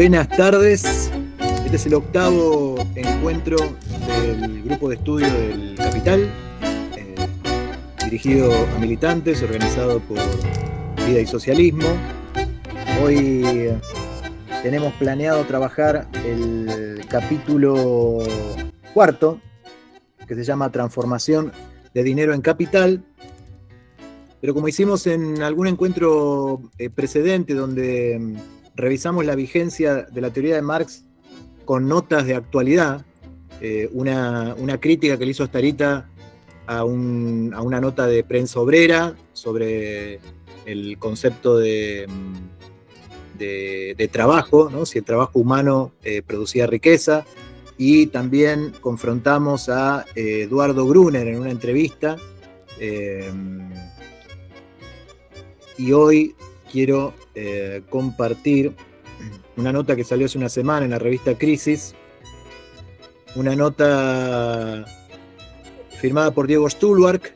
Buenas tardes. Este es el octavo encuentro del grupo de estudio del Capital, dirigido a militantes, organizado por Vida y Socialismo. Hoy tenemos planeado trabajar el capítulo cuarto, que se llama Transformación de Dinero en Capital. Pero como hicimos en algún encuentro precedente donde revisamos la vigencia de la teoría de Marx con notas de actualidad, una crítica que le hizo Starita a una nota de Prensa Obrera sobre el concepto de trabajo, ¿no? Si el trabajo humano producía riqueza, y también confrontamos a Eduardo Gruner en una entrevista, y hoy quiero compartir una nota que salió hace una semana en la revista Crisis, una nota firmada por Diego Stulwark.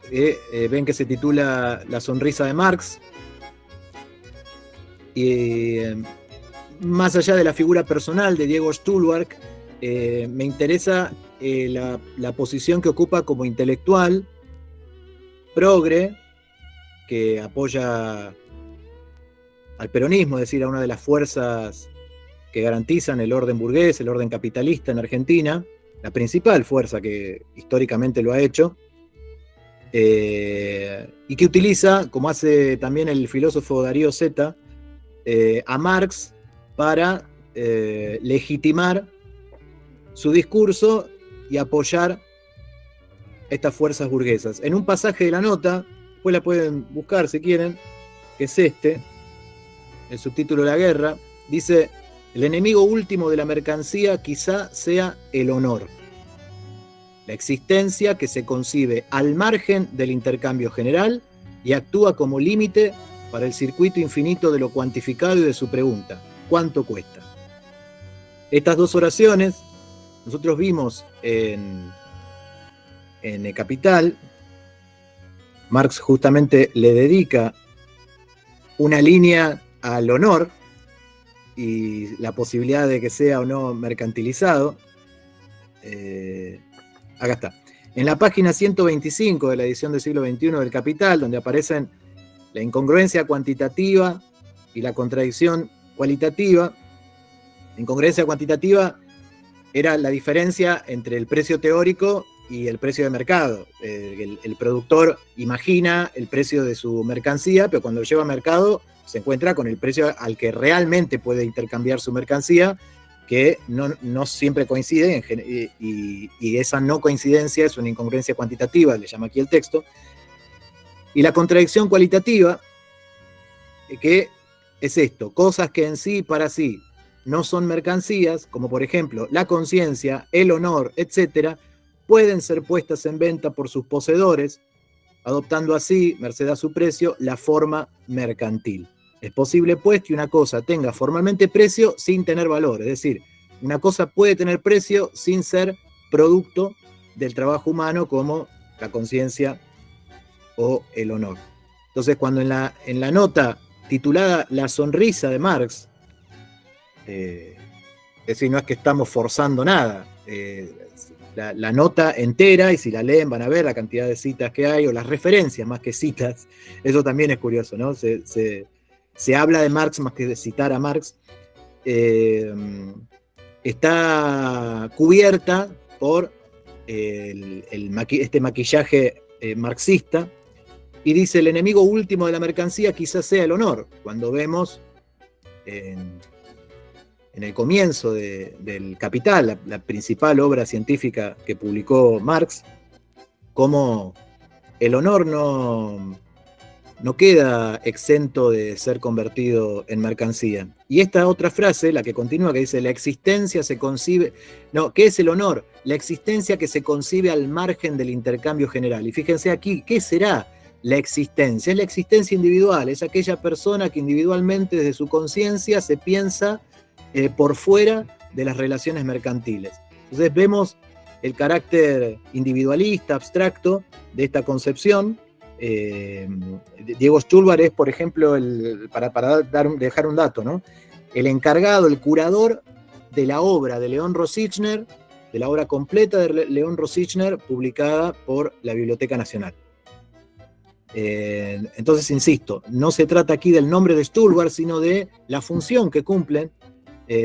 Ven que se titula La sonrisa de Marx. Y más allá de la figura personal de Diego Stulwark, me interesa la posición que ocupa como intelectual progre, que apoya al peronismo, es decir, a una de las fuerzas que garantizan el orden burgués, el orden capitalista en Argentina, la principal fuerza que históricamente lo ha hecho, y que utiliza, como hace también el filósofo Darío Zeta, a Marx para legitimar su discurso y apoyar estas fuerzas burguesas. En un pasaje de la nota, después la pueden buscar si quieren, que es el subtítulo de la guerra, dice: el enemigo último de la mercancía quizá sea el honor, la existencia que se concibe al margen del intercambio general y actúa como límite para el circuito infinito de lo cuantificado y de su pregunta: ¿cuánto cuesta? Estas dos oraciones nosotros vimos en el Capital. Marx justamente le dedica una línea al honor y la posibilidad de que sea o no mercantilizado. Acá está. En la página 125 de la edición del siglo XXI del Capital, donde aparecen la incongruencia cuantitativa y la contradicción cualitativa. La incongruencia cuantitativa era la diferencia entre el precio teórico y el precio de mercado. El productor imagina el precio de su mercancía, pero cuando lo lleva al mercado se encuentra con el precio al que realmente puede intercambiar su mercancía, que no siempre coincide, y esa no coincidencia es una incongruencia cuantitativa, le llama aquí el texto. Y la contradicción cualitativa, que es esto: cosas que en sí para sí no son mercancías, como por ejemplo la conciencia, el honor, etc., pueden ser puestas en venta por sus poseedores, adoptando así, merced a su precio, la forma mercantil. Es posible, pues, que una cosa tenga formalmente precio sin tener valor, es decir, una cosa puede tener precio sin ser producto del trabajo humano, como la conciencia o el honor. Entonces, cuando en la nota titulada La sonrisa de Marx, es decir, no es que estamos forzando nada, la nota entera, y si la leen van a ver la cantidad de citas que hay, o las referencias más que citas. Eso también es curioso, ¿no? Se habla de Marx más que de citar a Marx. Está cubierta por este maquillaje marxista, y dice: el enemigo último de la mercancía quizás sea el honor, cuando vemos en el comienzo del Capital, la principal obra científica que publicó Marx, cómo el honor no queda exento de ser convertido en mercancía. Y esta otra frase, la que continúa, que dice: la existencia se concibe... No, ¿qué es el honor? La existencia que se concibe al margen del intercambio general. Y fíjense aquí, ¿qué será la existencia? Es la existencia individual, es aquella persona que individualmente desde su conciencia se piensa por fuera de las relaciones mercantiles. Entonces vemos el carácter individualista, abstracto de esta concepción, Diego Stulbar es, por ejemplo, para dejar un dato, ¿no? El encargado, el curador de la obra de León Rosichner, de la obra completa de León Rosichner, publicada por la Biblioteca Nacional. Entonces, insisto, no se trata aquí del nombre de Stulbar, sino de la función que cumplen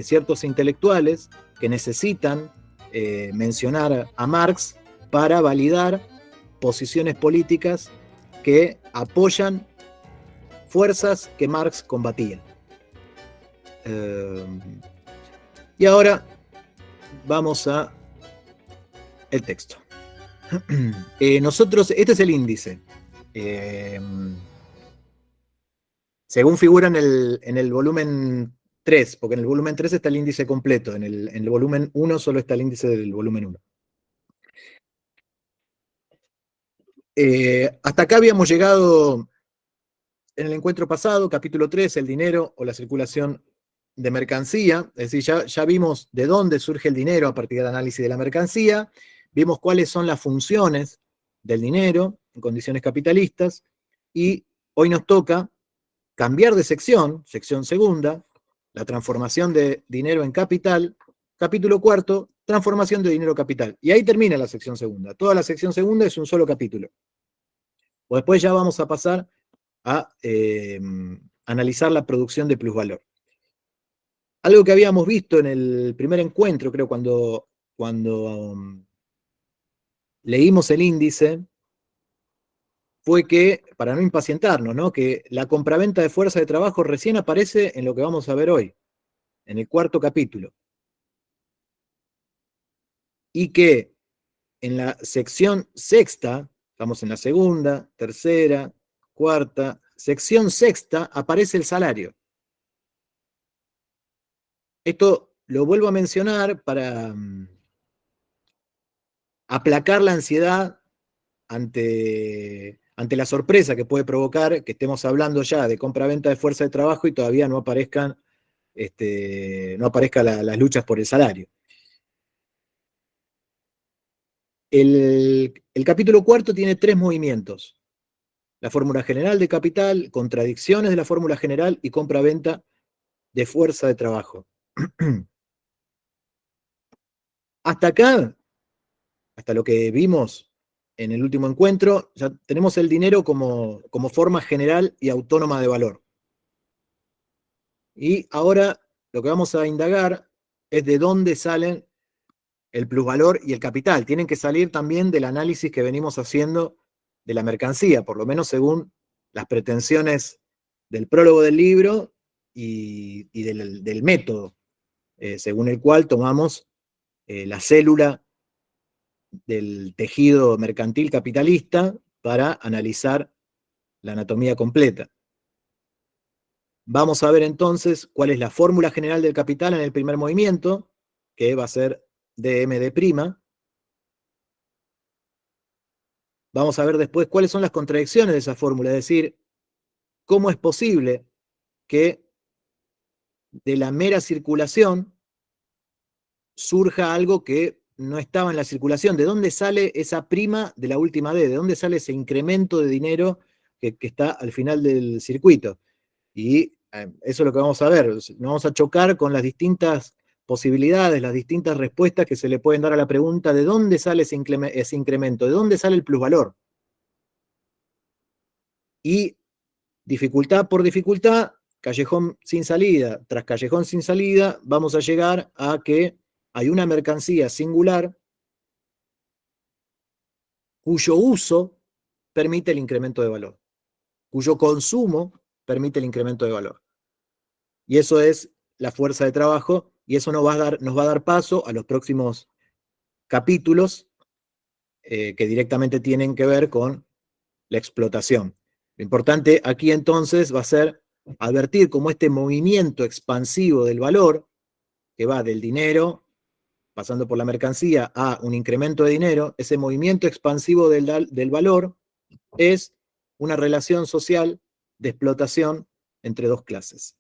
ciertos intelectuales que necesitan mencionar a Marx para validar posiciones políticas que apoyan fuerzas que Marx combatía. Y ahora vamos a el texto. Nosotros, este es el índice. Según figura en el volumen 3, porque en el volumen 3 está el índice completo, en el volumen 1 solo está el índice del volumen 1. Hasta acá habíamos llegado en el encuentro pasado, capítulo 3, el dinero o la circulación de mercancía, es decir, ya vimos de dónde surge el dinero a partir del análisis de la mercancía, vimos cuáles son las funciones del dinero en condiciones capitalistas, y hoy nos toca cambiar de sección segunda, la transformación de dinero en capital, capítulo cuarto, transformación de dinero capital. Y ahí termina la sección segunda. Toda la sección segunda es un solo capítulo. O después ya vamos a pasar a analizar la producción de plusvalor. Algo que habíamos visto en el primer encuentro, creo, cuando leímos el índice, fue que, para no impacientarnos, ¿no? Que la compraventa de fuerza de trabajo recién aparece en lo que vamos a ver hoy, en el cuarto capítulo. Y que en la sección sexta, estamos en la segunda, tercera, cuarta, sección sexta, aparece el salario. Esto lo vuelvo a mencionar para aplacar la ansiedad ante la sorpresa que puede provocar que estemos hablando ya de compra-venta de fuerza de trabajo y todavía no aparezcan las luchas por el salario. El capítulo cuarto tiene 3 movimientos: la fórmula general de capital, contradicciones de la fórmula general y compra-venta de fuerza de trabajo. Hasta acá, hasta lo que vimos en el último encuentro, ya tenemos el dinero como forma general y autónoma de valor. Y ahora lo que vamos a indagar es de dónde salen el plusvalor y el capital. Tienen que salir también del análisis que venimos haciendo de la mercancía, por lo menos según las pretensiones del prólogo del libro y del método, según el cual tomamos la célula del tejido mercantil capitalista para analizar la anatomía completa. Vamos a ver entonces cuál es la fórmula general del capital en el primer movimiento, que va a ser dm'. Vamos a ver después cuáles son las contradicciones de esa fórmula, es decir, cómo es posible que de la mera circulación surja algo que no estaba en la circulación. ¿De dónde sale esa prima de la última D? ¿De dónde sale ese incremento de dinero que está al final del circuito? Y eso es lo que vamos a ver. Nos vamos a chocar con las distintas posibilidades, las distintas respuestas que se le pueden dar a la pregunta: ¿de dónde sale ese incremento? ¿De dónde sale el plusvalor? Y dificultad por dificultad, callejón sin salida tras callejón sin salida, vamos a llegar a que hay una mercancía singular cuyo uso permite el incremento de valor, cuyo consumo permite el incremento de valor. Y eso es la fuerza de trabajo, y eso nos va a dar paso a los próximos capítulos que directamente tienen que ver con la explotación. Lo importante aquí entonces va a ser advertir cómo este movimiento expansivo del valor, que va del dinero, pasando por la mercancía, a un incremento de dinero, ese movimiento expansivo del valor es una relación social de explotación entre dos clases.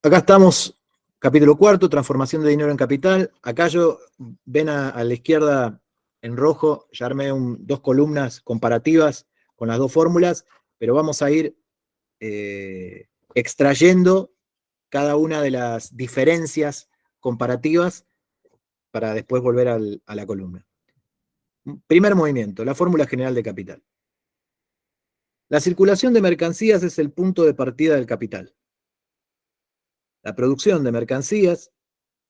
Acá estamos, capítulo cuarto, transformación de dinero en capital. Acá ven a la izquierda En rojo ya armé dos columnas comparativas con las dos fórmulas, pero vamos a ir extrayendo cada una de las diferencias comparativas para después volver a la columna. Primer movimiento, la fórmula general de capital. La circulación de mercancías es el punto de partida del capital. La producción de mercancías,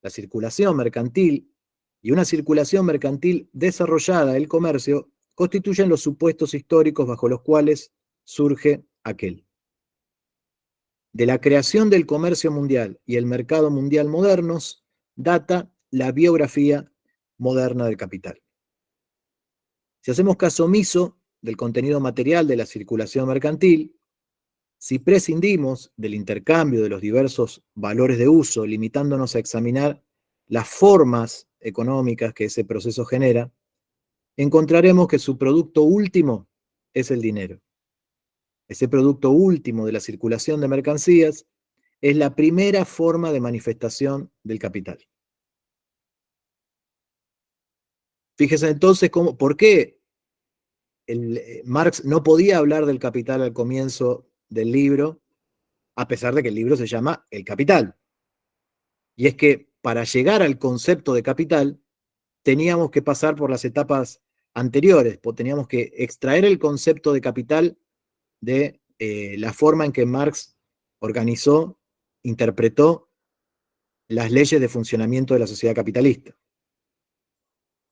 la circulación mercantil y una circulación mercantil desarrollada del comercio constituyen los supuestos históricos bajo los cuales surge aquel. De la creación del comercio mundial y el mercado mundial modernos data la biografía moderna del capital. Si hacemos caso omiso del contenido material de la circulación mercantil, si prescindimos del intercambio de los diversos valores de uso, limitándonos a examinar las formas económicas que ese proceso genera, encontraremos que su producto último es el dinero. Ese producto último de la circulación de mercancías es la primera forma de manifestación del capital. Fíjese entonces por qué Marx no podía hablar del capital al comienzo del libro, a pesar de que el libro se llama El Capital. Y es que para llegar al concepto de capital teníamos que pasar por las etapas anteriores, teníamos que extraer el concepto de capital de la forma en que Marx organizó, interpretó las leyes de funcionamiento de la sociedad capitalista.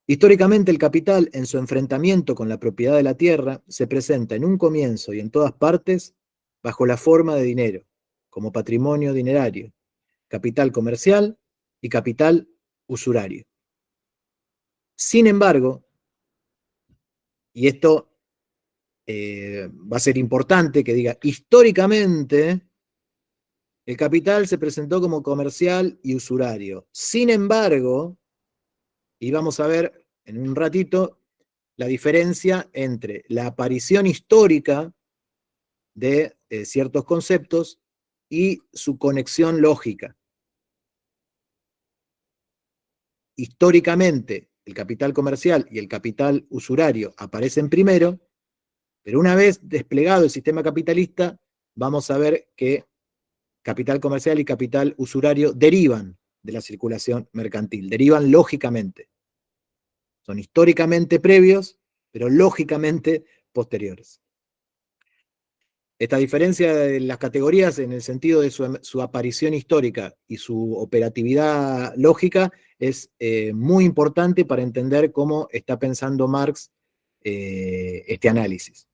Históricamente el capital, en su enfrentamiento con la propiedad de la tierra, se presenta en un comienzo y en todas partes bajo la forma de dinero, como patrimonio dinerario, capital comercial y capital usurario. Sin embargo, y esto va a ser importante que diga, históricamente el capital se presentó como comercial y usurario. Sin embargo, y vamos a ver en un ratito la diferencia entre la aparición histórica de ciertos conceptos y su conexión lógica. Históricamente, el capital comercial y el capital usurario aparecen primero, pero una vez desplegado el sistema capitalista, vamos a ver que capital comercial y capital usurario derivan de la circulación mercantil, derivan lógicamente. Son históricamente previos, pero lógicamente posteriores. Esta diferencia de las categorías en el sentido de su aparición histórica y su operatividad lógica es muy importante para entender cómo está pensando Marx este análisis.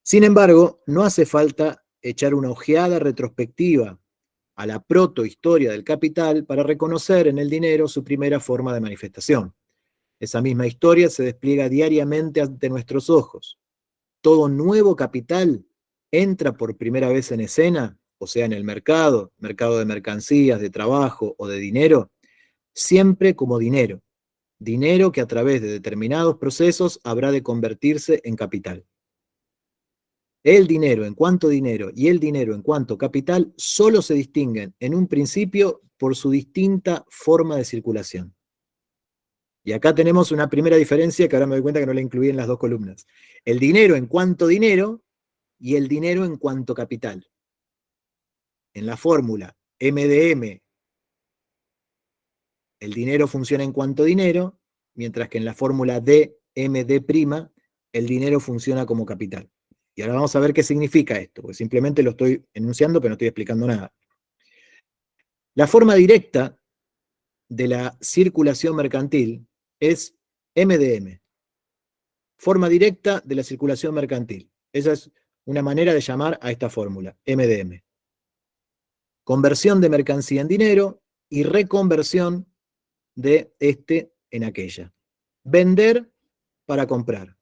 Sin embargo, no hace falta echar una ojeada retrospectiva a la protohistoria del capital para reconocer en el dinero su primera forma de manifestación. Esa misma historia se despliega diariamente ante nuestros ojos. Todo nuevo capital entra por primera vez en escena, o sea, en el mercado de mercancías, de trabajo o de dinero, siempre como dinero. Dinero que a través de determinados procesos habrá de convertirse en capital. El dinero en cuanto dinero y el dinero en cuanto capital solo se distinguen en un principio por su distinta forma de circulación. Y acá tenemos una primera diferencia que ahora me doy cuenta que no la incluí en las dos columnas. El dinero en cuanto dinero y el dinero en cuanto capital. En la fórmula M de M, el dinero funciona en cuanto dinero, mientras que en la fórmula D, M de', el dinero funciona como capital. Y ahora vamos a ver qué significa esto, porque simplemente lo estoy enunciando, pero no estoy explicando nada. La forma directa de la circulación mercantil es M de M. Forma directa de la circulación mercantil. Esa es una manera de llamar a esta fórmula, M de M. Conversión de mercancía en dinero y reconversión de este en aquella. Vender para comprar.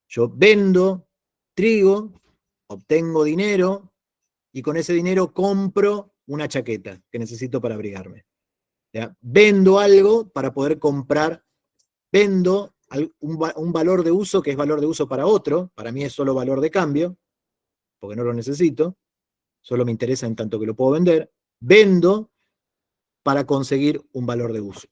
Yo vendo trigo, obtengo dinero y con ese dinero compro una chaqueta que necesito para abrigarme. ¿Ya? Vendo algo para poder comprar, vendo un valor de uso que es valor de uso para otro, para mí es solo valor de cambio, porque no lo necesito, solo me interesa en tanto que lo puedo vender, vendo para conseguir un valor de uso.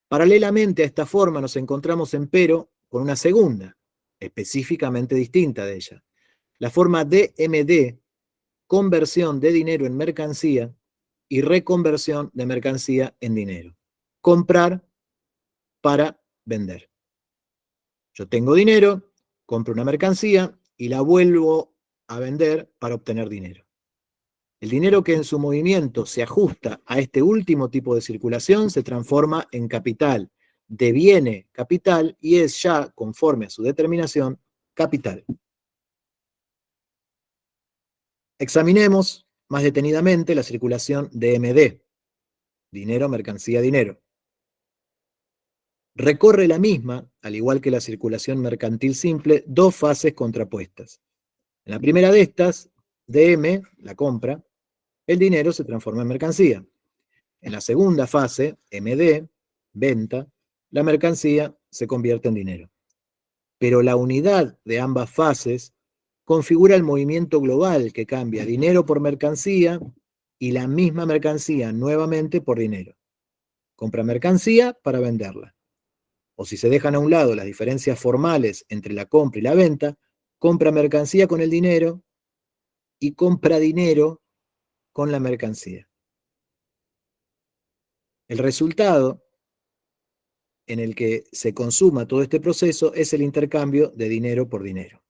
Paralelamente a esta forma nos encontramos, empero, con una segunda, específicamente distinta de ella. La forma DMD, conversión de dinero en mercancía y reconversión de mercancía en dinero. Comprar para vender. Yo tengo dinero, compro una mercancía y la vuelvo a vender para obtener dinero. El dinero que en su movimiento se ajusta a este último tipo de circulación se transforma en capital, deviene capital y es ya, conforme a su determinación, capital. Examinemos más detenidamente la circulación DMD, dinero, mercancía, dinero. Recorre la misma, al igual que la circulación mercantil simple, dos fases contrapuestas. En la primera de estas, DM, la compra, el dinero se transforma en mercancía. En la segunda fase, MD, venta, la mercancía se convierte en dinero. Pero la unidad de ambas fases configura el movimiento global que cambia dinero por mercancía y la misma mercancía nuevamente por dinero. Compra mercancía para venderla. O si se dejan a un lado las diferencias formales entre la compra y la venta, compra mercancía con el dinero y compra dinero con la mercancía. El resultado en el que se consuma todo este proceso es el intercambio de dinero por dinero.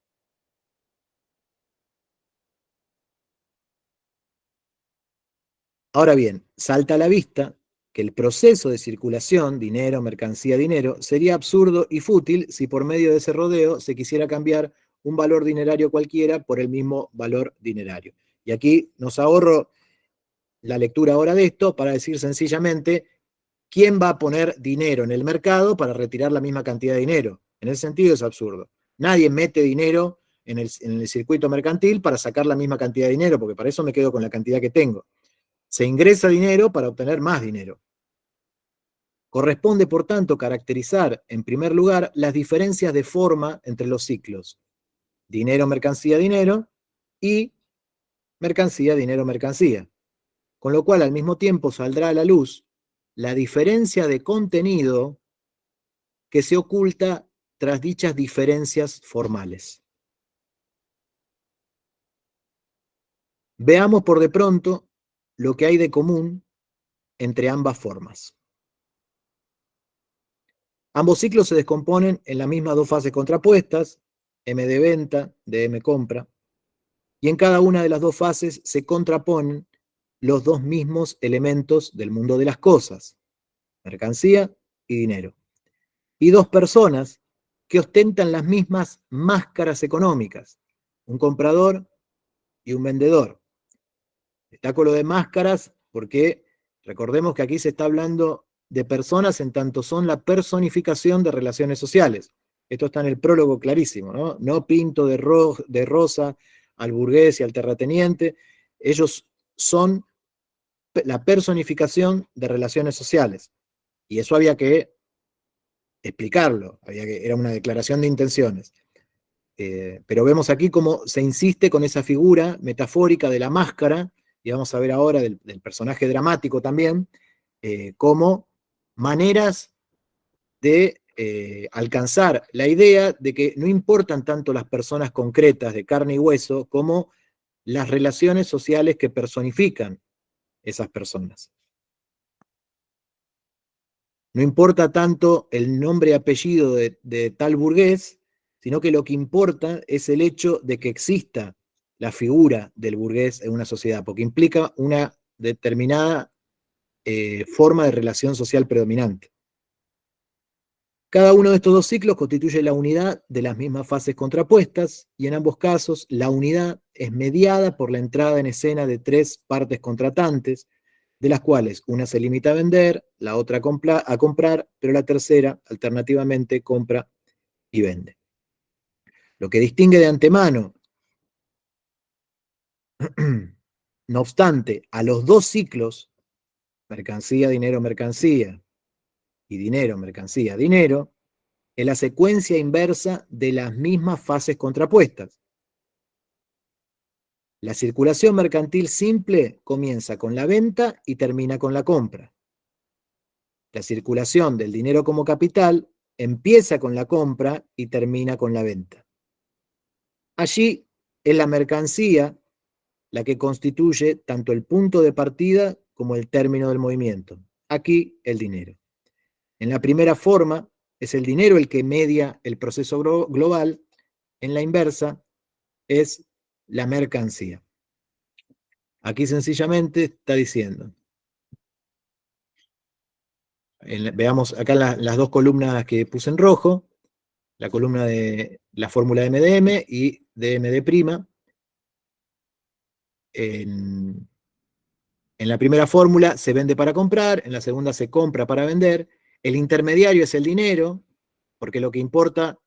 Ahora bien, salta a la vista que el proceso de circulación, dinero, mercancía, dinero, sería absurdo y fútil si por medio de ese rodeo se quisiera cambiar un valor dinerario cualquiera por el mismo valor dinerario. Y aquí nos ahorro la lectura ahora de esto para decir sencillamente, ¿quién va a poner dinero en el mercado para retirar la misma cantidad de dinero? En ese sentido es absurdo. Nadie mete dinero en el circuito mercantil para sacar la misma cantidad de dinero, porque para eso me quedo con la cantidad que tengo. Se ingresa dinero para obtener más dinero. Corresponde, por tanto, caracterizar, en primer lugar, las diferencias de forma entre los ciclos. Dinero, mercancía, dinero y mercancía, dinero, mercancía. Con lo cual, al mismo tiempo, saldrá a la luz la diferencia de contenido que se oculta tras dichas diferencias formales. Veamos por de pronto lo que hay de común entre ambas formas. Ambos ciclos se descomponen en las mismas dos fases contrapuestas, M de venta, de M compra, y en cada una de las dos fases se contraponen los dos mismos elementos del mundo de las cosas, mercancía y dinero. Y dos personas que ostentan las mismas máscaras económicas, un comprador y un vendedor. Destaco lo de máscaras porque recordemos que aquí se está hablando de personas en tanto son la personificación de relaciones sociales. Esto está en el prólogo clarísimo, ¿no? No pinto de rosa al burgués y al terrateniente. Ellos son la personificación de relaciones sociales. Y eso había que explicarlo, era una declaración de intenciones. Pero vemos aquí cómo se insiste con esa figura metafórica de la máscara, y vamos a ver ahora del personaje dramático también, como maneras de alcanzar la idea de que no importan tanto las personas concretas de carne y hueso como las relaciones sociales que personifican esas personas. No importa tanto el nombre y apellido de tal burgués, sino que lo que importa es el hecho de que exista la figura del burgués en una sociedad, porque implica una determinada forma de relación social predominante. Cada uno de estos dos ciclos constituye la unidad de las mismas fases contrapuestas, y en ambos casos la unidad es mediada por la entrada en escena de tres partes contratantes, de las cuales una se limita a vender, la otra a comprar, pero la tercera, alternativamente, compra y vende. Lo que distingue de antemano, no obstante, a los dos ciclos, mercancía, dinero, mercancía, y dinero, mercancía, dinero, es la secuencia inversa de las mismas fases contrapuestas. La circulación mercantil simple comienza con la venta y termina con la compra. La circulación del dinero como capital empieza con la compra y termina con la venta. Allí es la mercancía la que constituye tanto el punto de partida como el término del movimiento. Aquí el dinero. En la primera forma es el dinero el que media el proceso global, en la inversa es la mercancía. Aquí sencillamente está diciendo, veamos acá las dos columnas que puse en rojo, la columna de la fórmula de MDM y de MD'. En la primera fórmula se vende para comprar, en la segunda se compra para vender. El intermediario es el dinero, porque lo que importa,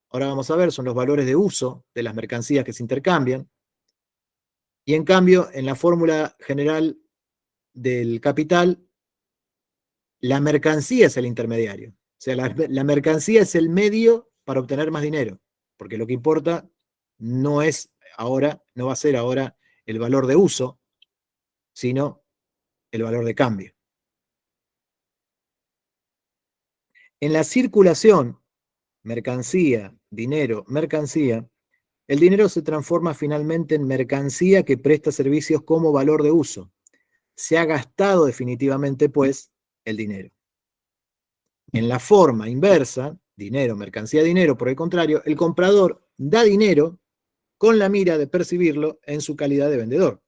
ahora vamos a ver, son los valores de uso de las mercancías que se intercambian. Y en cambio, en la fórmula general del capital, la mercancía es el intermediario. O sea, la mercancía es el medio para obtener más dinero, porque lo que importa no es ahora, no va a ser ahora el valor de uso, sino el valor de cambio. En la circulación, mercancía, dinero, mercancía, el dinero se transforma finalmente en mercancía que presta servicios como valor de uso. Se ha gastado definitivamente, pues, el dinero. En la forma inversa, dinero, mercancía, dinero, por el contrario, el comprador da dinero con la mira de percibirlo en su calidad de vendedor.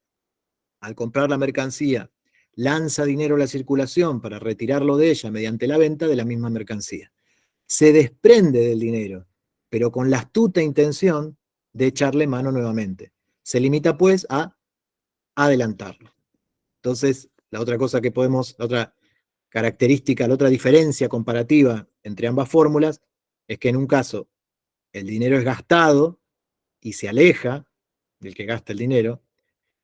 Al comprar la mercancía, lanza dinero a la circulación para retirarlo de ella mediante la venta de la misma mercancía. Se desprende del dinero, pero con la astuta intención de echarle mano nuevamente. Se limita pues a adelantarlo. Entonces, la otra cosa que podemos, la otra característica, la otra diferencia comparativa entre ambas fórmulas es que en un caso el dinero es gastado y se aleja del que gasta el dinero,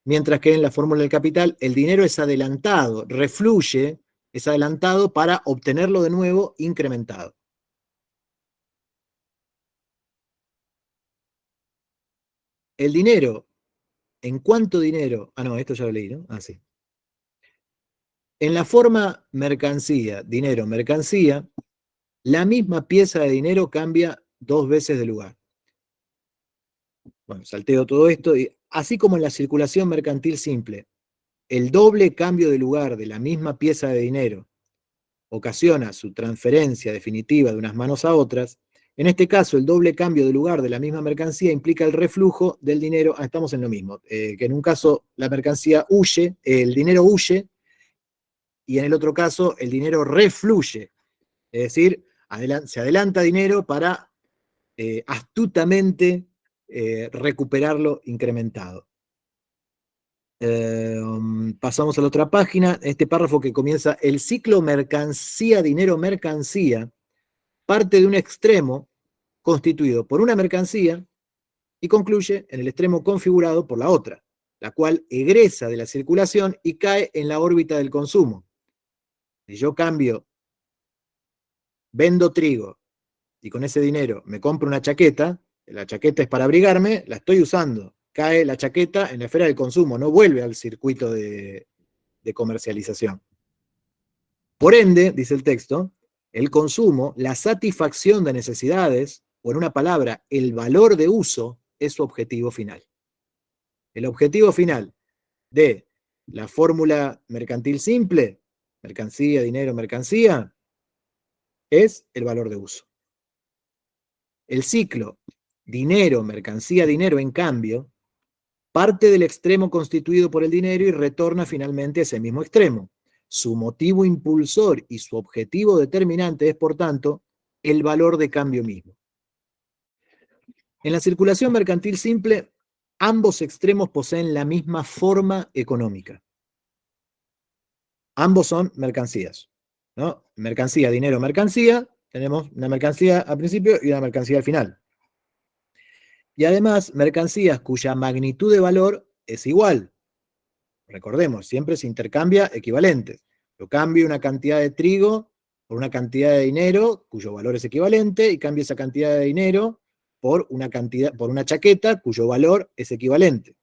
mientras que en la fórmula del capital el dinero es adelantado, refluye, es adelantado para obtenerlo de nuevo incrementado. El dinero, ¿en cuánto dinero? Ah, no, esto ya lo leí, ¿no? Ah, sí. En la forma mercancía, dinero, mercancía, la misma pieza de dinero cambia dos veces de lugar. Bueno, salteo todo esto, y así como en la circulación mercantil simple, el doble cambio de lugar de la misma pieza de dinero ocasiona su transferencia definitiva de unas manos a otras. En este caso, el doble cambio de lugar de la misma mercancía implica el reflujo del dinero. Estamos en lo mismo, que en un caso la mercancía huye, el dinero huye, y en el otro caso el dinero refluye. Es decir, se adelanta dinero para astutamente recuperarlo incrementado. Pasamos a la otra página, este párrafo que comienza: el ciclo mercancía, dinero, mercancía, parte de un extremo constituido por una mercancía y concluye en el extremo configurado por la otra, la cual egresa de la circulación y cae en la órbita del consumo. Si yo vendo trigo y con ese dinero me compro una chaqueta, la chaqueta es para abrigarme, la estoy usando, cae la chaqueta en la esfera del consumo, no vuelve al circuito de comercialización. Por ende, dice el texto, el consumo, la satisfacción de necesidades, o en una palabra, el valor de uso, es su objetivo final. El objetivo final de la fórmula mercantil simple, mercancía, dinero, mercancía, es el valor de uso. El ciclo dinero, mercancía, dinero, en cambio, parte del extremo constituido por el dinero y retorna finalmente a ese mismo extremo. Su motivo impulsor y su objetivo determinante es, por tanto, el valor de cambio mismo. En la circulación mercantil simple, ambos extremos poseen la misma forma económica. Ambos son mercancías, ¿no? Mercancía, dinero, mercancía. Tenemos una mercancía al principio y una mercancía al final. Y además, mercancías cuya magnitud de valor es igual. Recordemos, siempre se intercambia equivalentes. Yo cambio una cantidad de trigo por una cantidad de dinero cuyo valor es equivalente y cambio esa cantidad de dinero por una chaqueta cuyo valor es equivalente.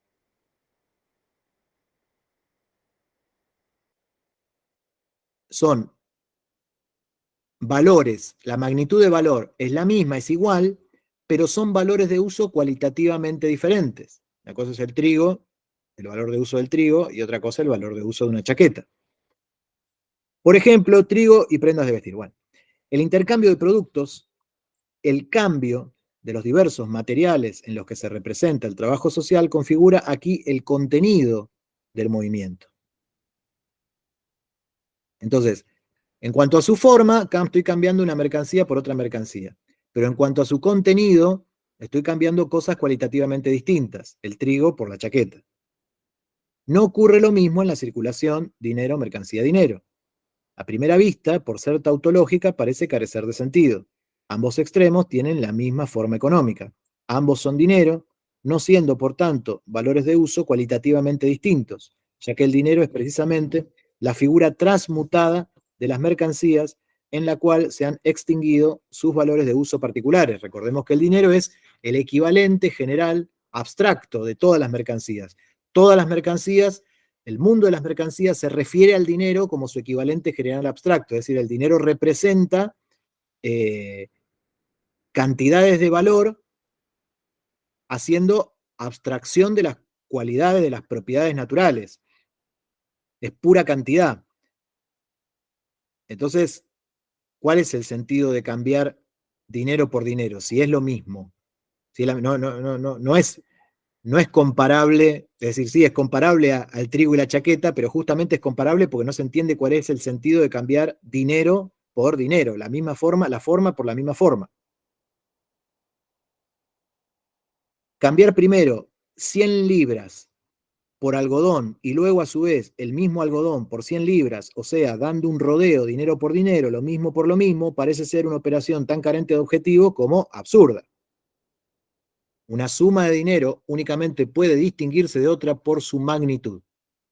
Son valores, la magnitud de valor es la misma, es igual, pero son valores de uso cualitativamente diferentes. Una cosa es el trigo, el valor de uso del trigo, y otra cosa el valor de uso de una chaqueta. Por ejemplo, trigo y prendas de vestir. Bueno, el intercambio de productos, el cambio de los diversos materiales en los que se representa el trabajo social configura aquí el contenido del movimiento. Entonces, en cuanto a su forma, estoy cambiando una mercancía por otra mercancía. Pero en cuanto a su contenido, estoy cambiando cosas cualitativamente distintas. El trigo por la chaqueta. No ocurre lo mismo en la circulación dinero, mercancía, dinero. A primera vista, por ser tautológica, parece carecer de sentido. Ambos extremos tienen la misma forma económica. Ambos son dinero, no siendo, por tanto, valores de uso cualitativamente distintos, ya que el dinero es precisamente la figura transmutada de las mercancías en la cual se han extinguido sus valores de uso particulares. Recordemos que el dinero es el equivalente general abstracto de todas las mercancías. Todas las mercancías, el mundo de las mercancías se refiere al dinero como su equivalente general abstracto, es decir, el dinero representa cantidades de valor haciendo abstracción de las cualidades, de las propiedades naturales. Es pura cantidad. Entonces, ¿cuál es el sentido de cambiar dinero por dinero? Si es lo mismo. Si no es comparable, es decir, sí, es comparable al trigo y la chaqueta, pero justamente es comparable porque no se entiende cuál es el sentido de cambiar dinero por dinero, la misma forma, la forma por la misma forma. Cambiar primero 100 libras por algodón y luego a su vez el mismo algodón por 100 libras, o sea, dando un rodeo dinero por dinero, lo mismo por lo mismo, parece ser una operación tan carente de objetivo como absurda. Una suma de dinero únicamente puede distinguirse de otra por su magnitud.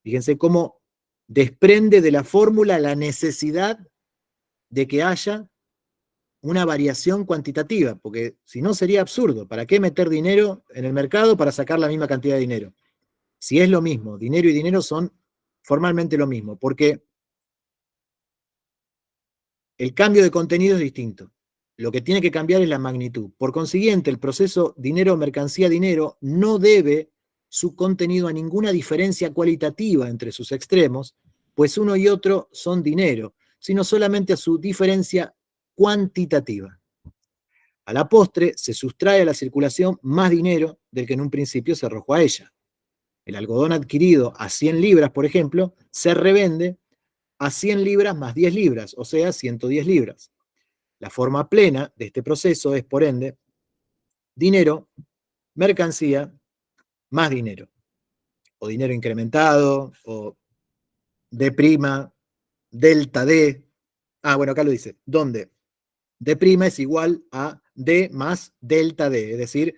Fíjense cómo desprende de la fórmula la necesidad de que haya una variación cuantitativa, porque si no sería absurdo. ¿Para qué meter dinero en el mercado para sacar la misma cantidad de dinero? Si es lo mismo, dinero y dinero son formalmente lo mismo, porque el cambio de contenido es distinto. Lo que tiene que cambiar es la magnitud. Por consiguiente, el proceso dinero, mercancía, dinero no debe su contenido a ninguna diferencia cualitativa entre sus extremos, pues uno y otro son dinero, sino solamente a su diferencia cuantitativa. A la postre, se sustrae a la circulación más dinero del que en un principio se arrojó a ella. El algodón adquirido a 100 libras, por ejemplo, se revende a 100 libras más 10 libras, o sea, 110 libras. La forma plena de este proceso es, por ende, dinero, mercancía, más dinero, o dinero incrementado, o D', delta D. Ah, bueno, acá lo dice, donde D' es igual a D más delta D, es decir,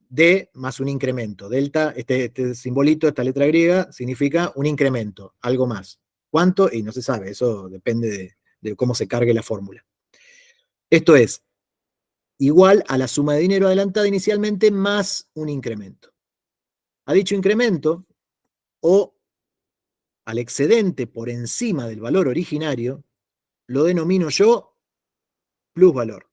D más un incremento. Delta, este simbolito, esta letra griega, significa un incremento, algo más. ¿Cuánto? Y no se sabe, eso depende de cómo se cargue la fórmula. Esto es igual a la suma de dinero adelantada inicialmente más un incremento. A dicho incremento, o al excedente por encima del valor originario, lo denomino yo plusvalor.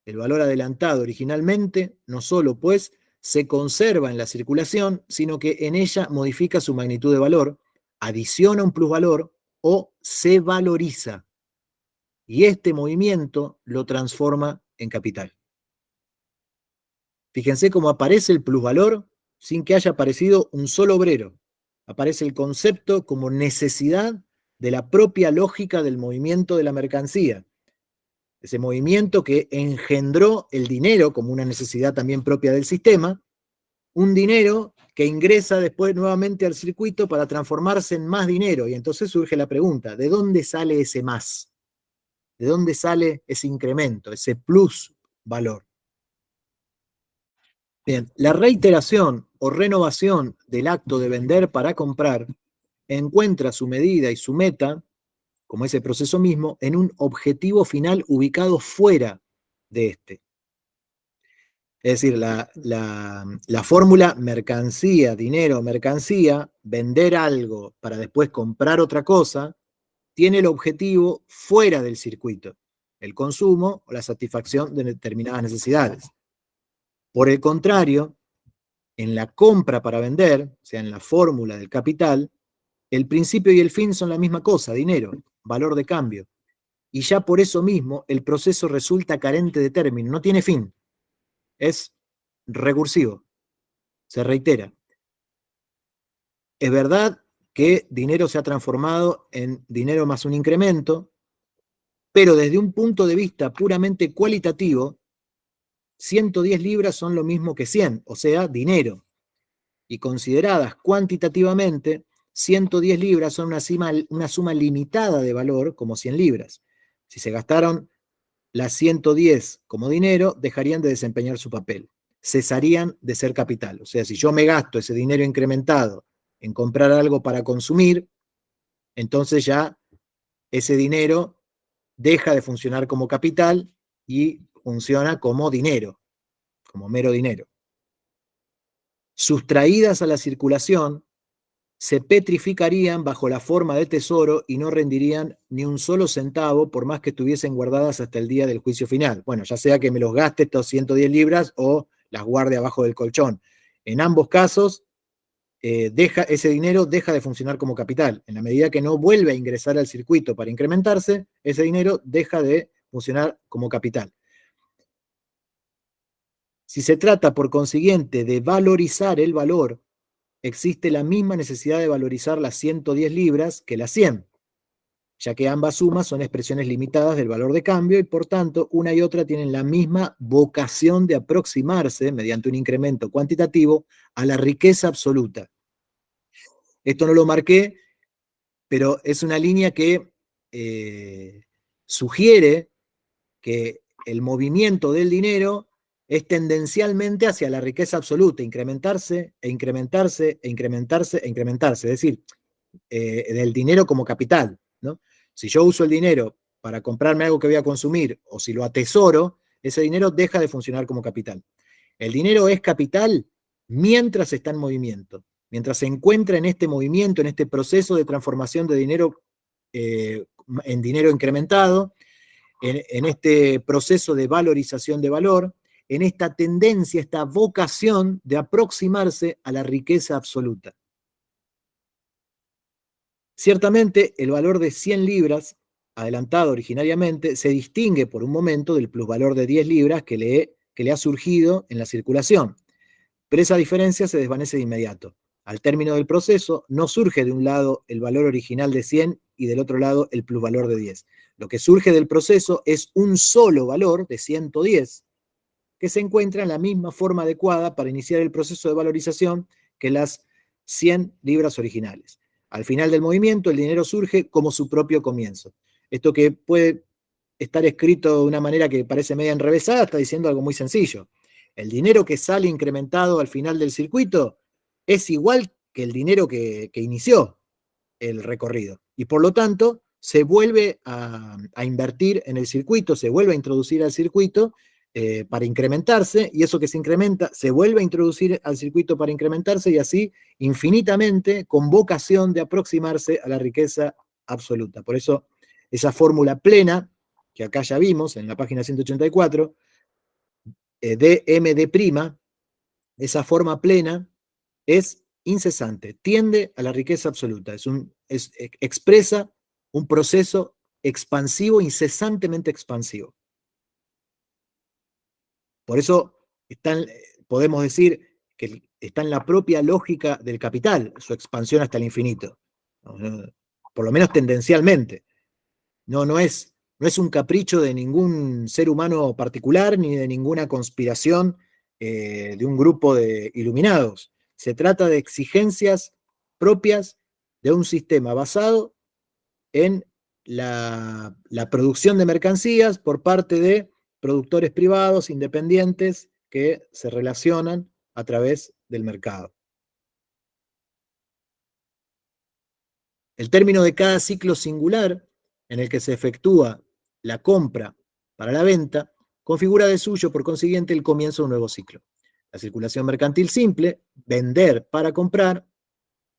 El valor adelantado originalmente no solo, pues, se conserva en la circulación, sino que en ella modifica su magnitud de valor, adiciona un plusvalor o se valoriza. Y este movimiento lo transforma en capital. Fíjense cómo aparece el plusvalor sin que haya aparecido un solo obrero. Aparece el concepto como necesidad de la propia lógica del movimiento de la mercancía. Ese movimiento que engendró el dinero como una necesidad también propia del sistema, un dinero que ingresa después nuevamente al circuito para transformarse en más dinero. Y entonces surge la pregunta, ¿de dónde sale ese más? ¿De dónde sale ese incremento, ese plus valor? Bien, la reiteración o renovación del acto de vender para comprar encuentra su medida y su meta, como ese proceso mismo, en un objetivo final ubicado fuera de este. Es decir, la fórmula mercancía, dinero, mercancía, vender algo para después comprar otra cosa, tiene el objetivo fuera del circuito, el consumo o la satisfacción de determinadas necesidades. Por el contrario, en la compra para vender, o sea, en la fórmula del capital, el principio y el fin son la misma cosa, dinero, valor de cambio. Y ya por eso mismo el proceso resulta carente de término, no tiene fin, es recursivo, se reitera. Es verdad que dinero se ha transformado en dinero más un incremento, pero desde un punto de vista puramente cualitativo, 110 libras son lo mismo que 100, o sea, dinero. Y consideradas cuantitativamente, 110 libras son una suma limitada de valor, como 100 libras. Si se gastaron las 110 como dinero, dejarían de desempeñar su papel, cesarían de ser capital. O sea, si yo me gasto ese dinero incrementado en comprar algo para consumir, entonces ya ese dinero deja de funcionar como capital y funciona como dinero, como mero dinero. Sustraídas a la circulación, se petrificarían bajo la forma de tesoro y no rendirían ni un solo centavo por más que estuviesen guardadas hasta el día del juicio final. Bueno, ya sea que me los gaste estos 110 libras o las guarde abajo del colchón. En ambos casos, ese dinero deja de funcionar como capital. En la medida que no vuelve a ingresar al circuito para incrementarse, ese dinero deja de funcionar como capital. Si se trata, por consiguiente, de valorizar el valor, existe la misma necesidad de valorizar las 110 libras que las 100, ya que ambas sumas son expresiones limitadas del valor de cambio y por tanto una y otra tienen la misma vocación de aproximarse, mediante un incremento cuantitativo, a la riqueza absoluta. Esto no lo marqué, pero es una línea que sugiere que el movimiento del dinero es tendencialmente hacia la riqueza absoluta, incrementarse e incrementarse e incrementarse e incrementarse, es decir, del dinero como capital, ¿no? Si yo uso el dinero para comprarme algo que voy a consumir o si lo atesoro, ese dinero deja de funcionar como capital. El dinero es capital mientras está en movimiento, mientras se encuentra en este movimiento, en este proceso de transformación de dinero en dinero incrementado, en este proceso de valorización de valor, en esta tendencia, esta vocación de aproximarse a la riqueza absoluta. Ciertamente, el valor de 100 libras, adelantado originariamente, se distingue por un momento del plusvalor de 10 libras que le ha surgido en la circulación, pero esa diferencia se desvanece de inmediato. Al término del proceso, no surge de un lado el valor original de 100 y del otro lado el plusvalor de 10. Lo que surge del proceso es un solo valor de 110 que se encuentra en la misma forma adecuada para iniciar el proceso de valorización que las 100 libras originales. Al final del movimiento, el dinero surge como su propio comienzo. Esto que puede estar escrito de una manera que parece media enrevesada, está diciendo algo muy sencillo. El dinero que sale incrementado al final del circuito es igual que el dinero que inició el recorrido. Y por lo tanto, se vuelve a invertir en el circuito, se vuelve a introducir al circuito para incrementarse, y eso que se incrementa se vuelve a introducir al circuito para incrementarse, y así infinitamente con vocación de aproximarse a la riqueza absoluta. Por eso esa fórmula plena, que acá ya vimos en la página 184, dm', esa forma plena es incesante, tiende a la riqueza absoluta, expresa un proceso expansivo, incesantemente expansivo. Por eso podemos decir que está en la propia lógica del capital, su expansión hasta el infinito, por lo menos tendencialmente. No es un capricho de ningún ser humano particular ni de ninguna conspiración de un grupo de iluminados. Se trata de exigencias propias de un sistema basado en la producción de mercancías por parte de productores privados independientes que se relacionan a través del mercado. El término de cada ciclo singular en el que se efectúa la compra para la venta configura de suyo, por consiguiente, el comienzo de un nuevo ciclo. La circulación mercantil simple, vender para comprar,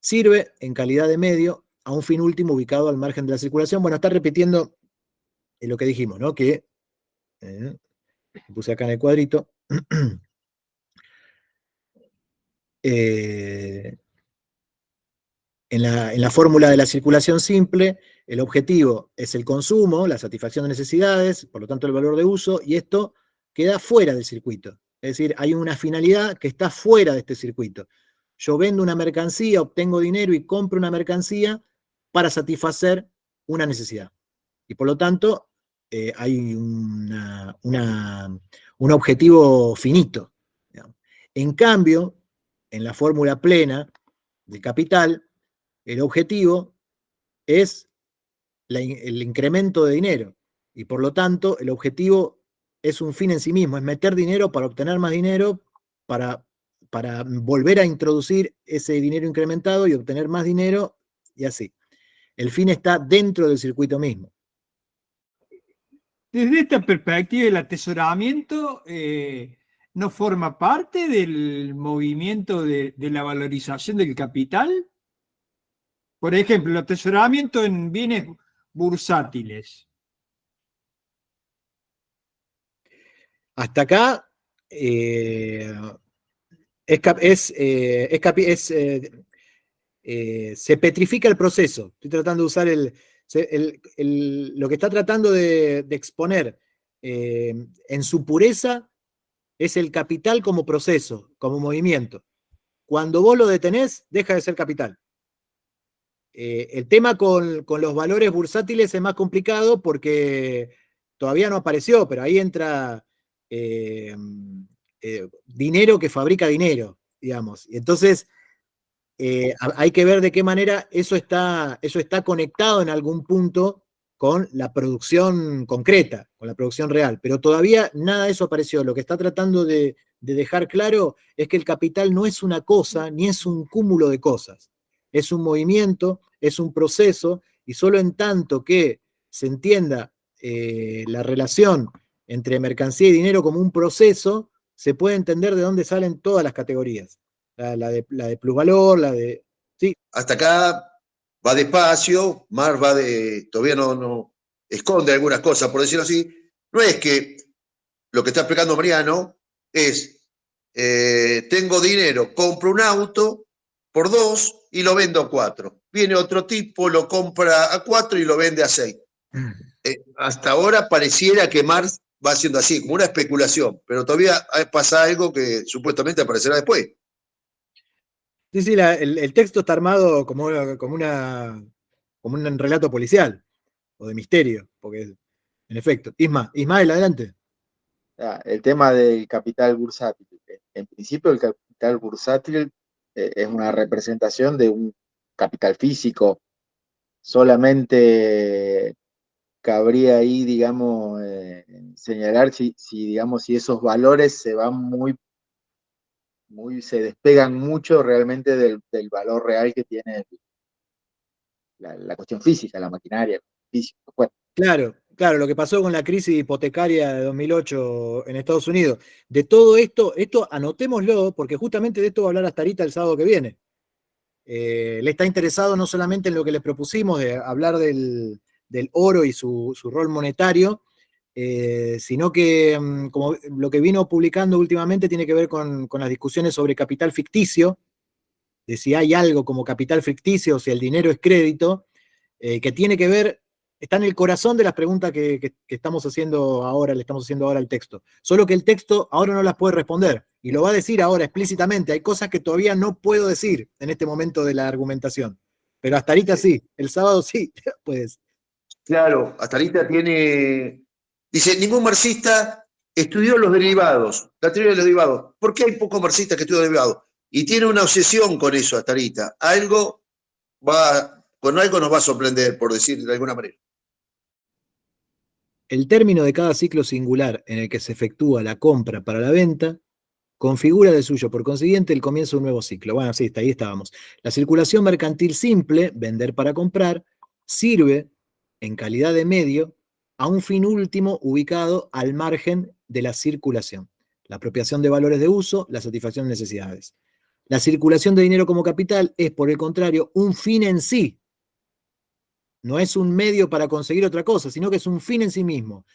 sirve en calidad de medio a un fin último ubicado al margen de la circulación. Bueno, está repitiendo lo que dijimos, ¿no? Que puse acá en el cuadrito. En la fórmula de la circulación simple, el objetivo es el consumo, la satisfacción de necesidades, por lo tanto el valor de uso, y esto queda fuera del circuito. Es decir, hay una finalidad que está fuera de este circuito. Yo vendo una mercancía, obtengo dinero y compro una mercancía para satisfacer una necesidad. Y por lo tanto, hay un objetivo finito. Digamos. En cambio, en la fórmula plena del capital, el objetivo es el incremento de dinero. Y por lo tanto, el objetivo es un fin en sí mismo, es meter dinero para obtener más dinero, para volver a introducir ese dinero incrementado y obtener más dinero, y así. El fin está dentro del circuito mismo. Desde esta perspectiva, el atesoramiento no forma parte del movimiento de la valorización del capital. Por ejemplo, el atesoramiento en bienes bursátiles. Hasta acá se petrifica el proceso. Estoy tratando de usar lo que está tratando de exponer en su pureza es el capital como proceso, como movimiento. Cuando vos lo detenés, deja de ser capital. El tema con los valores bursátiles es más complicado porque todavía no apareció, pero ahí entra dinero que fabrica dinero, digamos. Y entonces hay que ver de qué manera eso está conectado en algún punto con la producción concreta, con la producción real. Pero todavía nada de eso apareció. Lo que está tratando de dejar claro es que el capital no es una cosa, ni es un cúmulo de cosas. Es un movimiento, es un proceso, y solo en tanto que se entienda la relación entre mercancía y dinero como un proceso, se puede entender de dónde salen todas las categorías. La de plusvalor, la de... Sí. Hasta acá va despacio, Mar todavía no esconde algunas cosas, por decirlo así. No es que lo que está explicando Mariano es, tengo dinero, compro un auto por 2 y lo vendo a 4. Viene otro tipo, lo compra a 4 y lo vende a 6. Hasta ahora pareciera que Marx va haciendo así, como una especulación, pero todavía pasa algo que supuestamente aparecerá después. Sí, el texto está armado como un relato policial o de misterio, porque en efecto. Ismael, adelante. El tema del capital bursátil. En principio, el capital bursátil es una representación de un capital físico. Solamente cabría ahí, digamos, señalar digamos, si esos valores se van se despegan mucho realmente del valor real que tiene la cuestión física, la maquinaria, físico. Bueno. Claro, lo que pasó con la crisis hipotecaria de 2008 en Estados Unidos. De todo esto anotémoslo, porque justamente de esto va a hablar Astarita el sábado que viene. Le está interesado no solamente en lo que le propusimos, de hablar del oro y su rol monetario, sino que como lo que vino publicando últimamente tiene que ver con las discusiones sobre capital ficticio, de si hay algo como capital ficticio, o si el dinero es crédito, que tiene que ver, está en el corazón de las preguntas que estamos haciendo ahora, le estamos haciendo ahora al texto. Solo que el texto ahora no las puede responder, y lo va a decir ahora explícitamente. Hay cosas que todavía no puedo decir en este momento de la argumentación, pero hasta ahorita sí, el sábado sí, pues. Claro, hasta ahorita dice, ningún marxista estudió los derivados, la teoría de los derivados. ¿Por qué hay pocos marxistas que estudian derivados? Y tiene una obsesión con eso hasta ahorita. Con algo nos va a sorprender, por decir de alguna manera. El término de cada ciclo singular en el que se efectúa la compra para la venta configura de suyo, por consiguiente, el comienzo de un nuevo ciclo. Bueno, sí, ahí estábamos. La circulación mercantil simple, vender para comprar, sirve, en calidad de medio, a un fin último ubicado al margen de la circulación. La apropiación de valores de uso, la satisfacción de necesidades. La circulación de dinero como capital es, por el contrario, un fin en sí, no es un medio para conseguir otra cosa, sino que es un fin en sí mismo,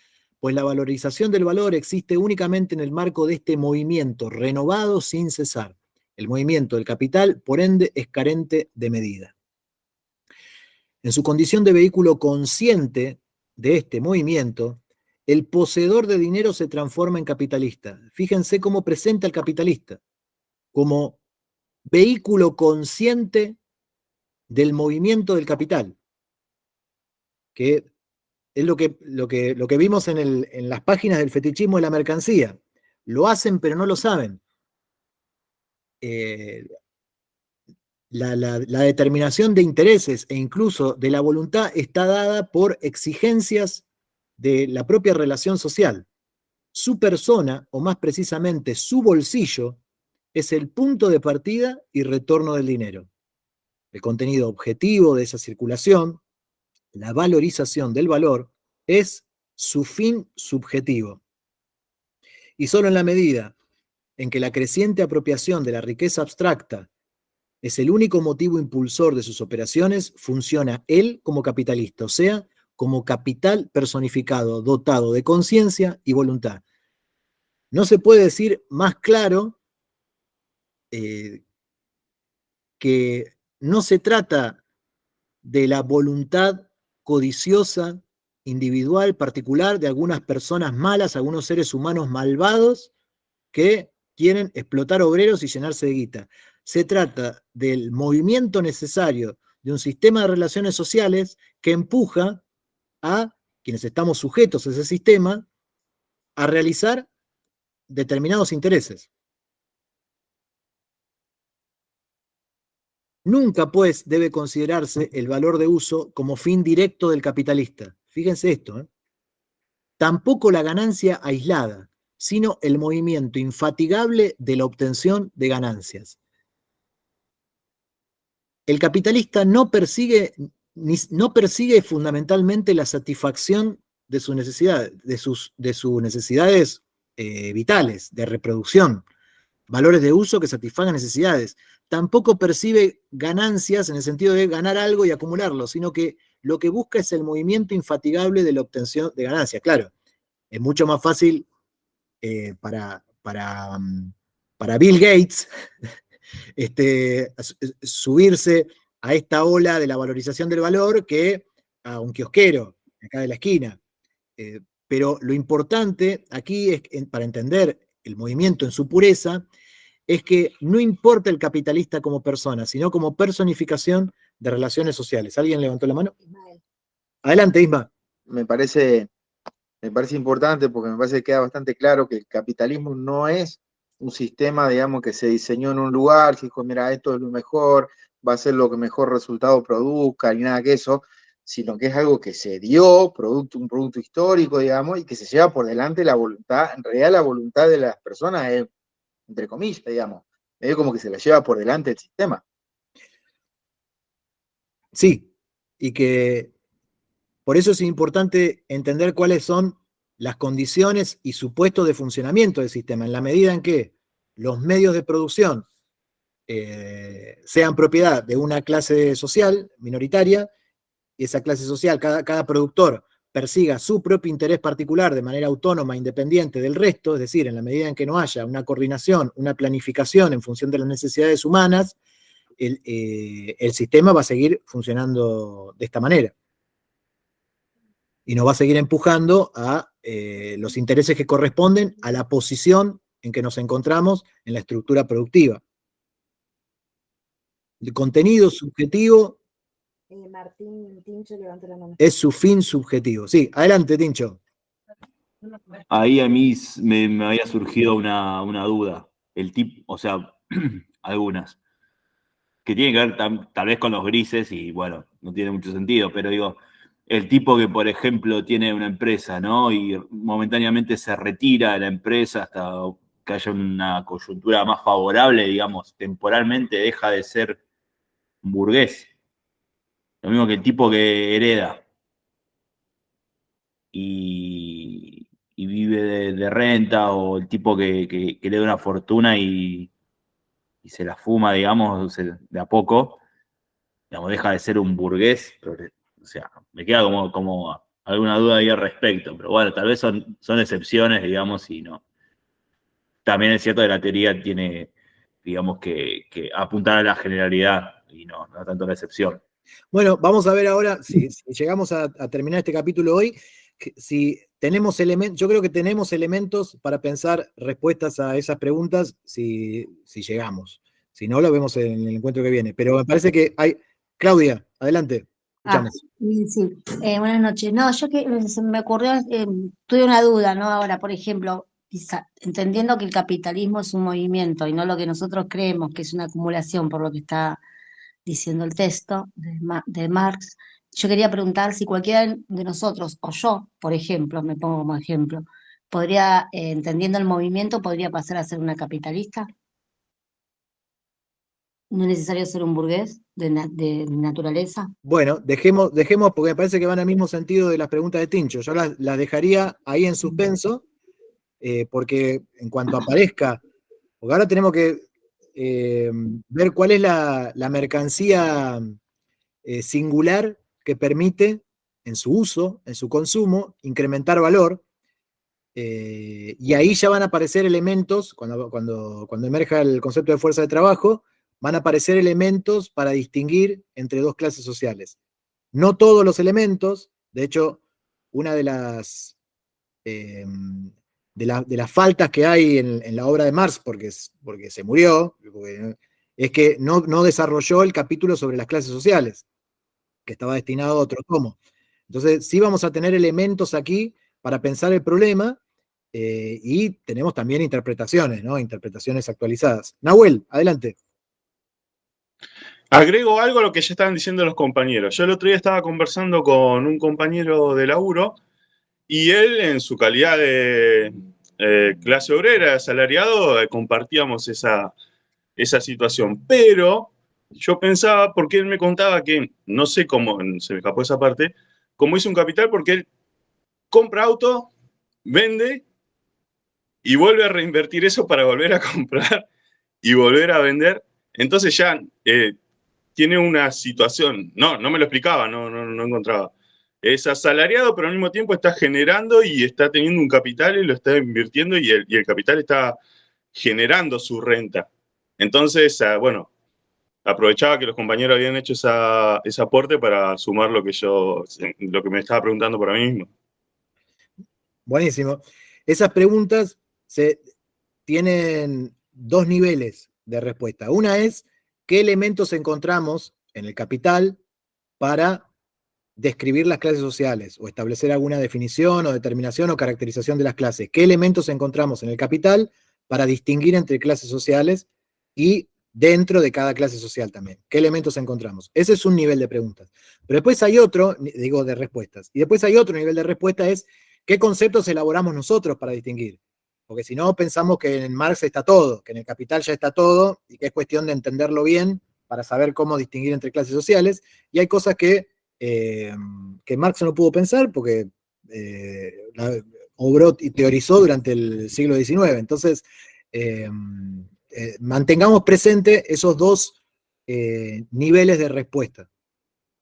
pues la valorización del valor existe únicamente en el marco de este movimiento renovado sin cesar. El movimiento del capital, por ende, es carente de medida. En su condición de vehículo consciente de este movimiento, el poseedor de dinero se transforma en capitalista. Fíjense cómo presenta el capitalista, como vehículo consciente del movimiento del capital, que es lo que vimos en las páginas del fetichismo de la mercancía. Lo hacen pero no lo saben. La determinación de intereses e incluso de la voluntad está dada por exigencias de la propia relación social. Su persona, o más precisamente su bolsillo, es el punto de partida y retorno del dinero. El contenido objetivo de esa circulación, la valorización del valor, es su fin subjetivo. Y solo en la medida en que la creciente apropiación de la riqueza abstracta es el único motivo impulsor de sus operaciones, funciona él como capitalista, o sea, como capital personificado, dotado de conciencia y voluntad. No se puede decir más claro que no se trata de la voluntad codiciosa, individual, particular, de algunas personas malas, algunos seres humanos malvados que quieren explotar obreros y llenarse de guita. Se trata del movimiento necesario de un sistema de relaciones sociales que empuja a quienes estamos sujetos a ese sistema a realizar determinados intereses. Nunca, pues, debe considerarse el valor de uso como fin directo del capitalista. Fíjense esto, ¿eh? Tampoco la ganancia aislada, sino el movimiento infatigable de la obtención de ganancias. El capitalista no persigue fundamentalmente la satisfacción de sus necesidades, de sus necesidades vitales, de reproducción, valores de uso que satisfagan necesidades. Tampoco percibe ganancias en el sentido de ganar algo y acumularlo, sino que lo que busca es el movimiento infatigable de la obtención de ganancias. Claro, es mucho más fácil para Bill Gates subirse a esta ola de la valorización del valor que a un kiosquero acá de la esquina. Pero lo importante aquí es, para entender el movimiento en su pureza, es que no importa el capitalista como persona, sino como personificación de relaciones sociales. ¿Alguien levantó la mano? Adelante, Isma. Me parece importante porque me parece que queda bastante claro que el capitalismo no es un sistema, digamos, que se diseñó en un lugar, que dijo, mira, esto es lo mejor, va a ser lo que mejor resultado produzca, ni nada que eso, sino que es algo que se dio, un producto histórico, digamos, y que se lleva por delante la voluntad, en realidad la voluntad de las personas es, entre comillas, digamos, medio como que se la lleva por delante el sistema. Sí, y que por eso es importante entender cuáles son las condiciones y supuestos de funcionamiento del sistema, en la medida en que los medios de producción sean propiedad de una clase social minoritaria, y esa clase social, cada productor persiga su propio interés particular de manera autónoma, independiente del resto, es decir, en la medida en que no haya una coordinación, una planificación en función de las necesidades humanas, el sistema va a seguir funcionando de esta manera. Y nos va a seguir empujando a los intereses que corresponden a la posición en que nos encontramos en la estructura productiva. El contenido subjetivo Martín Tincho levantó la mano. es su fin subjetivo. Sí, adelante, Tincho. Ahí a mí me había surgido una duda. El tipo, o sea, algunas, que tienen que ver tal vez con los grises y bueno, no tiene mucho sentido, pero digo, el tipo que, por ejemplo, tiene una empresa, ¿no? Y momentáneamente se retira de la empresa hasta que haya una coyuntura más favorable, digamos, temporalmente deja de ser un burgués. Lo mismo que el tipo que hereda y vive de renta, o el tipo que le da una fortuna y se la fuma, digamos, de a poco, digamos, deja de ser un burgués O sea, me queda como alguna duda ahí al respecto, pero bueno, tal vez son excepciones, digamos, y no. También es cierto que la teoría tiene, digamos, que apuntar a la generalidad y no tanto a la excepción. Bueno, vamos a ver ahora, si llegamos a terminar este capítulo hoy, si tenemos elementos, yo creo que tenemos elementos para pensar respuestas a esas preguntas si llegamos. Si no, lo vemos en el encuentro que viene. Pero me parece que hay. Claudia, adelante. Escuchamos. Sí, buenas noches. No, se me ocurrió, tuve una duda, ¿no? Ahora, por ejemplo, entendiendo que el capitalismo es un movimiento y no lo que nosotros creemos que es una acumulación, por lo que está diciendo el texto de Marx, yo quería preguntar si cualquiera de nosotros, o yo, por ejemplo, me pongo como ejemplo, podría, entendiendo el movimiento, podría pasar a ser una capitalista. No es necesario ser un burgués de naturaleza. Bueno, dejemos, porque me parece que van al mismo sentido de las preguntas de Tincho. Yo las dejaría ahí en suspenso, porque en cuanto aparezca, porque ahora tenemos que ver cuál es la mercancía singular que permite en su uso, en su consumo, incrementar valor. Y ahí ya van a aparecer elementos, cuando emerja el concepto de fuerza de trabajo, van a aparecer elementos para distinguir entre dos clases sociales. No todos los elementos, de hecho, una de las faltas que hay en la obra de Marx, porque se murió, es que no desarrolló el capítulo sobre las clases sociales, que estaba destinado a otro tomo. Entonces, sí vamos a tener elementos aquí para pensar el problema, y tenemos también interpretaciones, ¿no? Interpretaciones actualizadas. Nahuel, adelante. Agrego algo a lo que ya estaban diciendo los compañeros. Yo el otro día estaba conversando con un compañero de laburo y él, en su calidad de clase obrera, asalariado, compartíamos esa situación. Pero yo pensaba, porque él me contaba que, no sé cómo, se me escapó esa parte, cómo hizo un capital, porque él compra auto, vende y vuelve a reinvertir eso para volver a comprar y volver a vender. Entonces ya tiene una situación, no me lo explicaba, no encontraba. Es asalariado, pero al mismo tiempo está generando y está teniendo un capital y lo está invirtiendo y el capital está generando su renta. Entonces, bueno, aprovechaba que los compañeros habían hecho ese aporte para sumar lo que me estaba preguntando por mí mismo. Buenísimo. Esas preguntas tienen dos niveles de respuesta. Una es, ¿qué elementos encontramos en el capital para describir las clases sociales o establecer alguna definición o determinación o caracterización de las clases? ¿Qué elementos encontramos en el capital para distinguir entre clases sociales y dentro de cada clase social también? ¿Qué elementos encontramos? Ese es un nivel de preguntas. Pero después hay otro, digo, de respuestas. Y después hay otro nivel de respuesta, es ¿qué conceptos elaboramos nosotros para distinguir? Porque si no, pensamos que en Marx está todo, que en el Capital ya está todo, y que es cuestión de entenderlo bien para saber cómo distinguir entre clases sociales. Y hay cosas que Marx no pudo pensar porque obró y teorizó durante el siglo XIX. Entonces, mantengamos presente esos dos niveles de respuesta.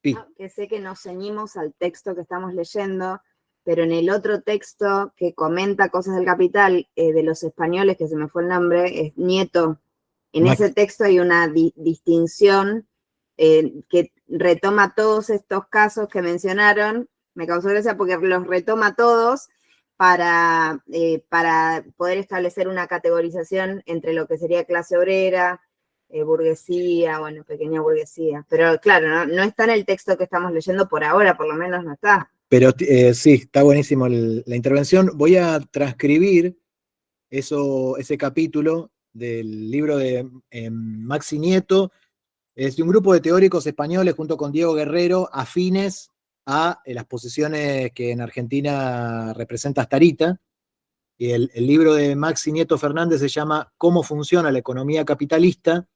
Que sé que nos ceñimos al texto que estamos leyendo, pero en el otro texto que comenta cosas del Capital, de los españoles, que se me fue el nombre, es Nieto. En ese texto hay una distinción que retoma todos estos casos que mencionaron. Me causó gracia porque los retoma todos para poder establecer una categorización entre lo que sería clase obrera, burguesía, bueno, pequeña burguesía. Pero claro, no está en el texto que estamos leyendo por ahora, por lo menos no está. Pero sí, está buenísimo la intervención. Voy a transcribir ese capítulo del libro de Maxi Nieto. Es de un grupo de teóricos españoles junto con Diego Guerrero, afines a las posiciones que en Argentina representa Starita. Y el libro de Maxi Nieto Fernández se llama ¿Cómo funciona la economía capitalista?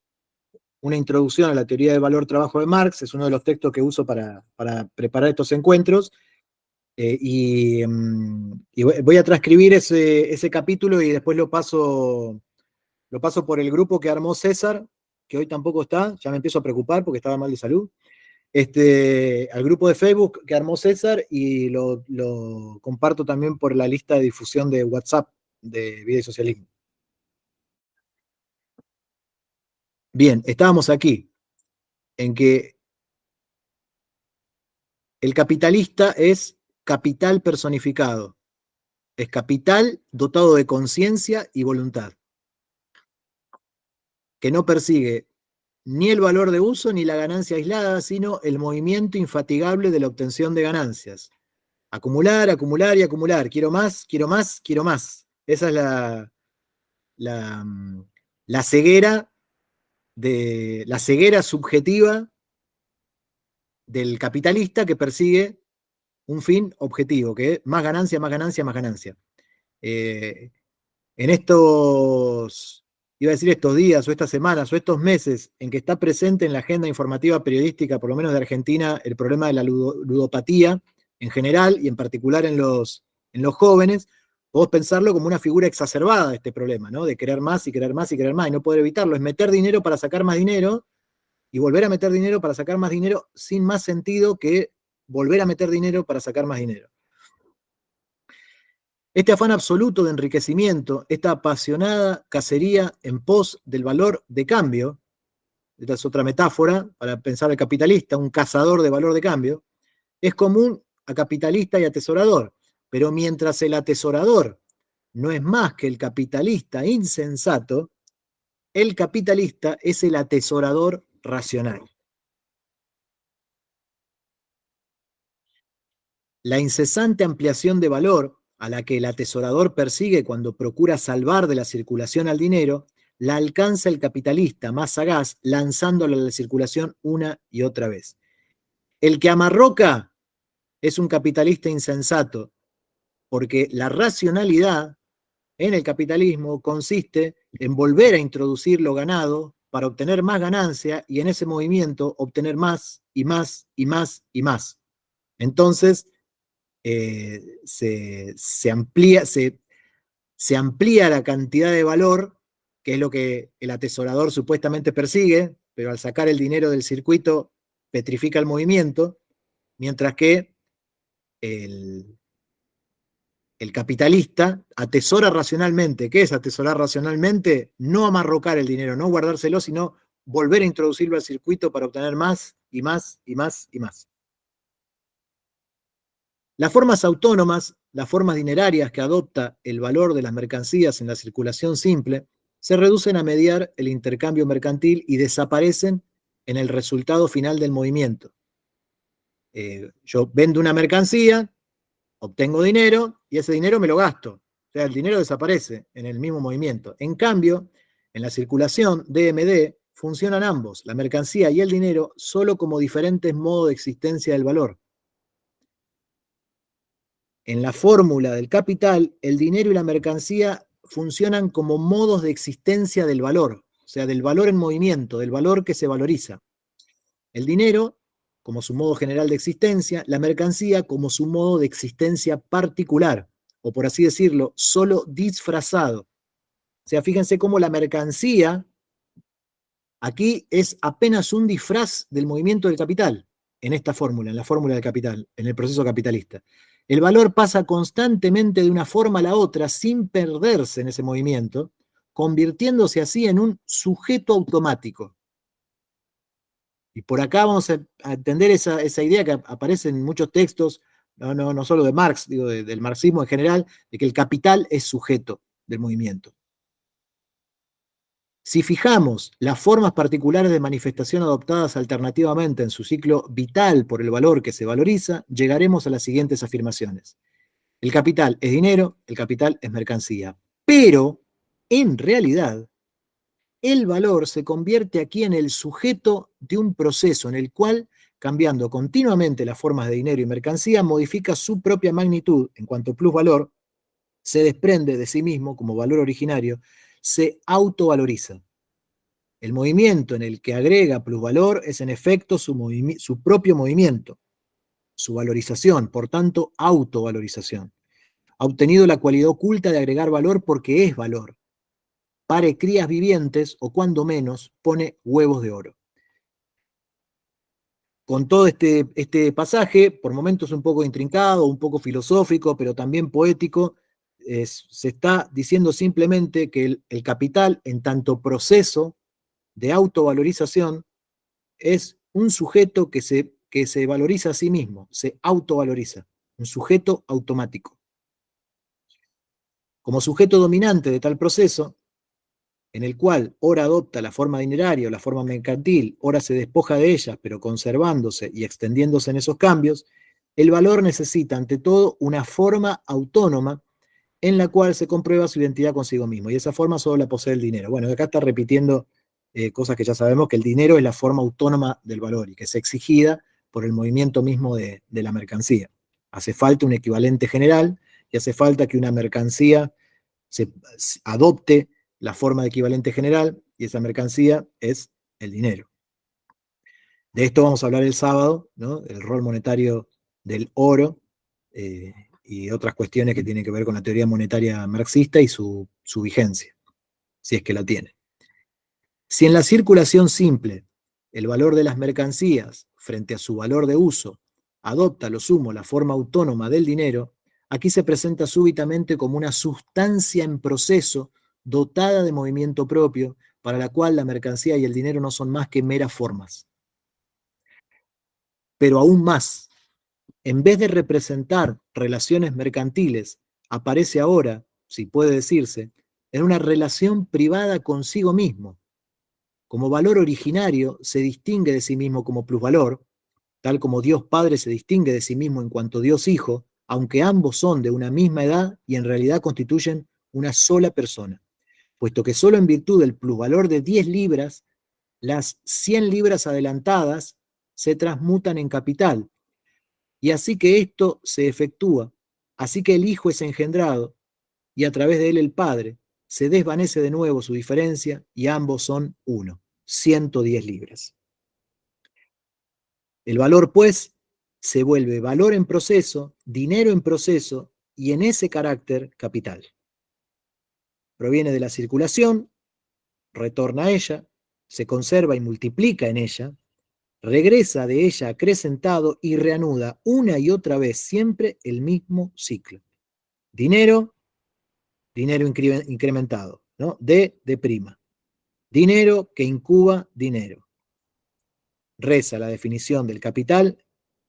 Una introducción a la teoría del valor-trabajo de Marx. Es uno de los textos que uso para preparar estos encuentros. Y voy a transcribir ese capítulo y después lo paso por el grupo que armó César, que hoy tampoco está, ya me empiezo a preocupar porque estaba mal de salud. al grupo de Facebook que armó César y lo comparto también por la lista de difusión de WhatsApp de Vida y Socialismo. Bien, estábamos aquí, en que el capitalista es capital personificado, es capital dotado de conciencia y voluntad, que no persigue ni el valor de uso ni la ganancia aislada, sino el movimiento infatigable de la obtención de ganancias. Acumular, acumular y acumular. Quiero más, quiero más, quiero más. Esa es la ceguera la ceguera subjetiva del capitalista que persigue un fin objetivo, que es más ganancia, más ganancia, más ganancia. En estos días o estas semanas o estos meses en que está presente en la agenda informativa periodística, por lo menos de Argentina, el problema de la ludopatía en general y en particular en los jóvenes, podemos pensarlo como una figura exacerbada de este problema, ¿no? De querer más y querer más y querer más y no poder evitarlo. Es meter dinero para sacar más dinero y volver a meter dinero para sacar más dinero sin más sentido que volver a meter dinero para sacar más dinero. Este afán absoluto de enriquecimiento, esta apasionada cacería en pos del valor de cambio, esta es otra metáfora para pensar al capitalista, un cazador de valor de cambio, es común a capitalista y atesorador, pero mientras el atesorador no es más que el capitalista insensato, el capitalista es el atesorador racional. La incesante ampliación de valor a la que el atesorador persigue cuando procura salvar de la circulación al dinero, la alcanza el capitalista más sagaz lanzándolo a la circulación una y otra vez. El que amarroca es un capitalista insensato, porque la racionalidad en el capitalismo consiste en volver a introducir lo ganado para obtener más ganancia y en ese movimiento obtener más y más y más y más. Entonces, se amplía la cantidad de valor, que es lo que el atesorador supuestamente persigue, pero al sacar el dinero del circuito petrifica el movimiento, mientras que el capitalista atesora racionalmente. ¿Qué es atesorar racionalmente? No amarrocar el dinero, no guardárselo, sino volver a introducirlo al circuito para obtener más y más y más y más. Las formas autónomas, las formas dinerarias que adopta el valor de las mercancías en la circulación simple, se reducen a mediar el intercambio mercantil y desaparecen en el resultado final del movimiento. Yo vendo una mercancía, obtengo dinero y ese dinero me lo gasto. O sea, el dinero desaparece en el mismo movimiento. En cambio, en la circulación DMD funcionan ambos, la mercancía y el dinero, solo como diferentes modos de existencia del valor. En la fórmula del capital, el dinero y la mercancía funcionan como modos de existencia del valor, o sea, del valor en movimiento, del valor que se valoriza. El dinero como su modo general de existencia, la mercancía como su modo de existencia particular, o por así decirlo, solo disfrazado. O sea, fíjense cómo la mercancía aquí es apenas un disfraz del movimiento del capital, en esta fórmula, en la fórmula del capital, en el proceso capitalista. El valor pasa constantemente de una forma a la otra sin perderse en ese movimiento, convirtiéndose así en un sujeto automático. Y por acá vamos a entender esa idea que aparece en muchos textos, no solo de Marx, digo, del marxismo en general, de que el capital es sujeto del movimiento. Si fijamos las formas particulares de manifestación adoptadas alternativamente en su ciclo vital por el valor que se valoriza, llegaremos a las siguientes afirmaciones. El capital es dinero, el capital es mercancía. Pero, en realidad, el valor se convierte aquí en el sujeto de un proceso en el cual, cambiando continuamente las formas de dinero y mercancía, modifica su propia magnitud en cuanto a plusvalor, se desprende de sí mismo como valor originario, se autovaloriza. El movimiento en el que agrega plusvalor es en efecto su propio movimiento, su valorización, por tanto, autovalorización. Ha obtenido la cualidad oculta de agregar valor porque es valor. Pare crías vivientes o cuando menos pone huevos de oro. con todo este pasaje, por momentos un poco intrincado, un poco filosófico, pero también poético, se está diciendo simplemente que el capital, en tanto proceso de autovalorización, es un sujeto que se valoriza a sí mismo, se autovaloriza, un sujeto automático. Como sujeto dominante de tal proceso, en el cual ora adopta la forma dineraria o la forma mercantil, ora se despoja de ellas, pero conservándose y extendiéndose en esos cambios, el valor necesita, ante todo, una forma autónoma en la cual se comprueba su identidad consigo mismo, y esa forma solo la posee el dinero. Bueno, acá está repitiendo cosas que ya sabemos, que el dinero es la forma autónoma del valor y que es exigida por el movimiento mismo de la mercancía. Hace falta un equivalente general y hace falta que una mercancía se adopte la forma de equivalente general, y esa mercancía es el dinero. De esto vamos a hablar el sábado, ¿no? El rol monetario del oro y otras cuestiones que tienen que ver con la teoría monetaria marxista y su vigencia, si es que la tiene. Si en la circulación simple el valor de las mercancías frente a su valor de uso adopta a lo sumo la forma autónoma del dinero, aquí se presenta súbitamente como una sustancia en proceso dotada de movimiento propio, para la cual la mercancía y el dinero no son más que meras formas. Pero aún más, en vez de representar relaciones mercantiles, aparece ahora, si puede decirse, en una relación privada consigo mismo. Como valor originario, se distingue de sí mismo como plusvalor, tal como Dios Padre se distingue de sí mismo en cuanto Dios Hijo, aunque ambos son de una misma edad y en realidad constituyen una sola persona, puesto que solo en virtud del plusvalor de 10 libras, las 100 libras adelantadas se transmutan en capital, y así que esto se efectúa, así que el Hijo es engendrado, y a través de él el Padre, se desvanece de nuevo su diferencia, y ambos son uno, 110 libras. El valor, pues, se vuelve valor en proceso, dinero en proceso, y en ese carácter, capital. Proviene de la circulación, retorna a ella, se conserva y multiplica en ella, regresa de ella acrecentado y reanuda una y otra vez siempre el mismo ciclo. Dinero, dinero incrementado, ¿no? D de prima. Dinero que incuba dinero. Reza la definición del capital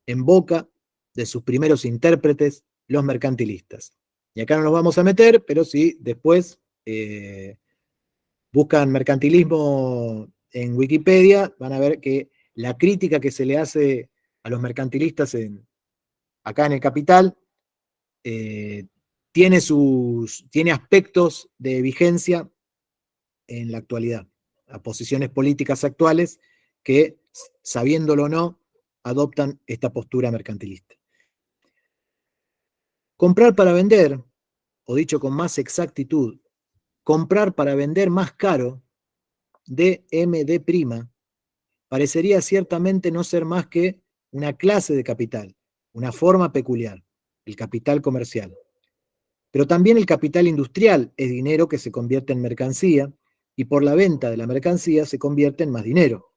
en boca de sus primeros intérpretes, los mercantilistas. Y acá no nos vamos a meter, pero sí, después buscan mercantilismo en Wikipedia, van a ver que la crítica que se le hace a los mercantilistas acá en el Capital tiene aspectos de vigencia en la actualidad, a posiciones políticas actuales que, sabiéndolo o no, adoptan esta postura mercantilista. Comprar para vender, o dicho con más exactitud, comprar para vender más caro, DMD', parecería ciertamente no ser más que una clase de capital, una forma peculiar, el capital comercial. Pero también el capital industrial es dinero que se convierte en mercancía, y por la venta de la mercancía se convierte en más dinero.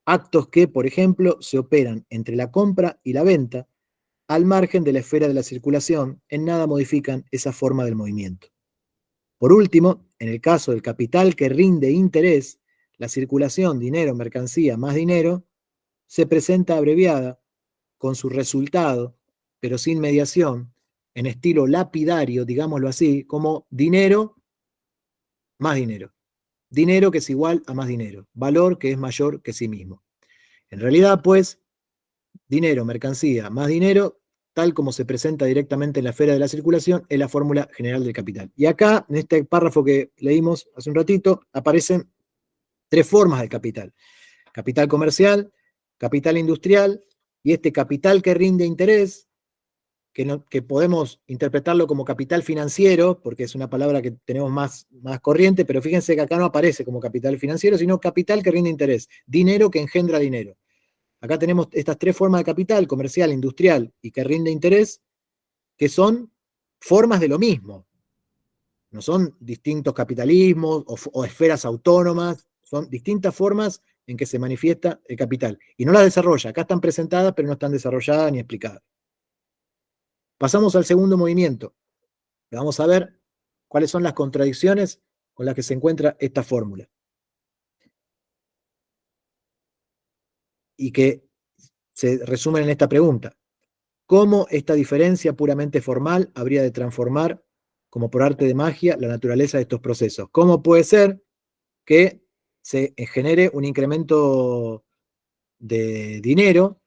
Actos que, por ejemplo, se operan entre la compra y la venta, al margen de la esfera de la circulación, en nada modifican esa forma del movimiento. Por último, en el caso del capital que rinde interés, la circulación dinero, mercancía más dinero, se presenta abreviada con su resultado, pero sin mediación, en estilo lapidario, digámoslo así, como dinero más dinero. Dinero que es igual a más dinero, valor que es mayor que sí mismo. En realidad, pues, dinero, mercancía más dinero, tal como se presenta directamente en la esfera de la circulación, es la fórmula general del capital. Y acá, en este párrafo que leímos hace un ratito, aparecen tres formas del capital. Capital comercial, capital industrial, y este capital que rinde interés, que podemos interpretarlo como capital financiero, porque es una palabra que tenemos más corriente, pero fíjense que acá no aparece como capital financiero, sino capital que rinde interés, dinero que engendra dinero. Acá tenemos estas tres formas de capital, comercial, industrial y que rinde interés, que son formas de lo mismo. No son distintos capitalismos o esferas autónomas, son distintas formas en que se manifiesta el capital. Y no las desarrolla. Acá están presentadas, pero no están desarrolladas ni explicadas. Pasamos al segundo movimiento. Vamos a ver cuáles son las contradicciones con las que se encuentra esta fórmula. Y que se resumen en esta pregunta. ¿Cómo esta diferencia puramente formal habría de transformar, como por arte de magia, la naturaleza de estos procesos? ¿Cómo puede ser que se genere un incremento de dinero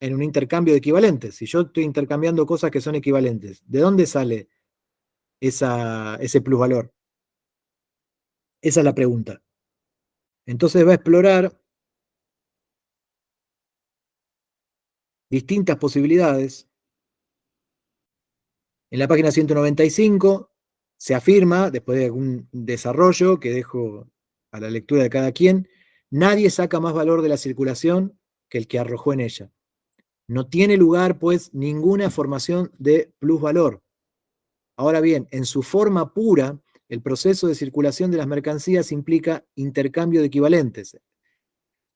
en un intercambio de equivalentes? Si yo estoy intercambiando cosas que son equivalentes, ¿de dónde sale ese plusvalor? Esa es la pregunta. Entonces va a explorar distintas posibilidades. En la página 195 se afirma, después de algún desarrollo que dejo a la lectura de cada quien, nadie saca más valor de la circulación que el que arrojó en ella. No tiene lugar, pues, ninguna formación de plusvalor. Ahora bien, en su forma pura, el proceso de circulación de las mercancías implica intercambio de equivalentes.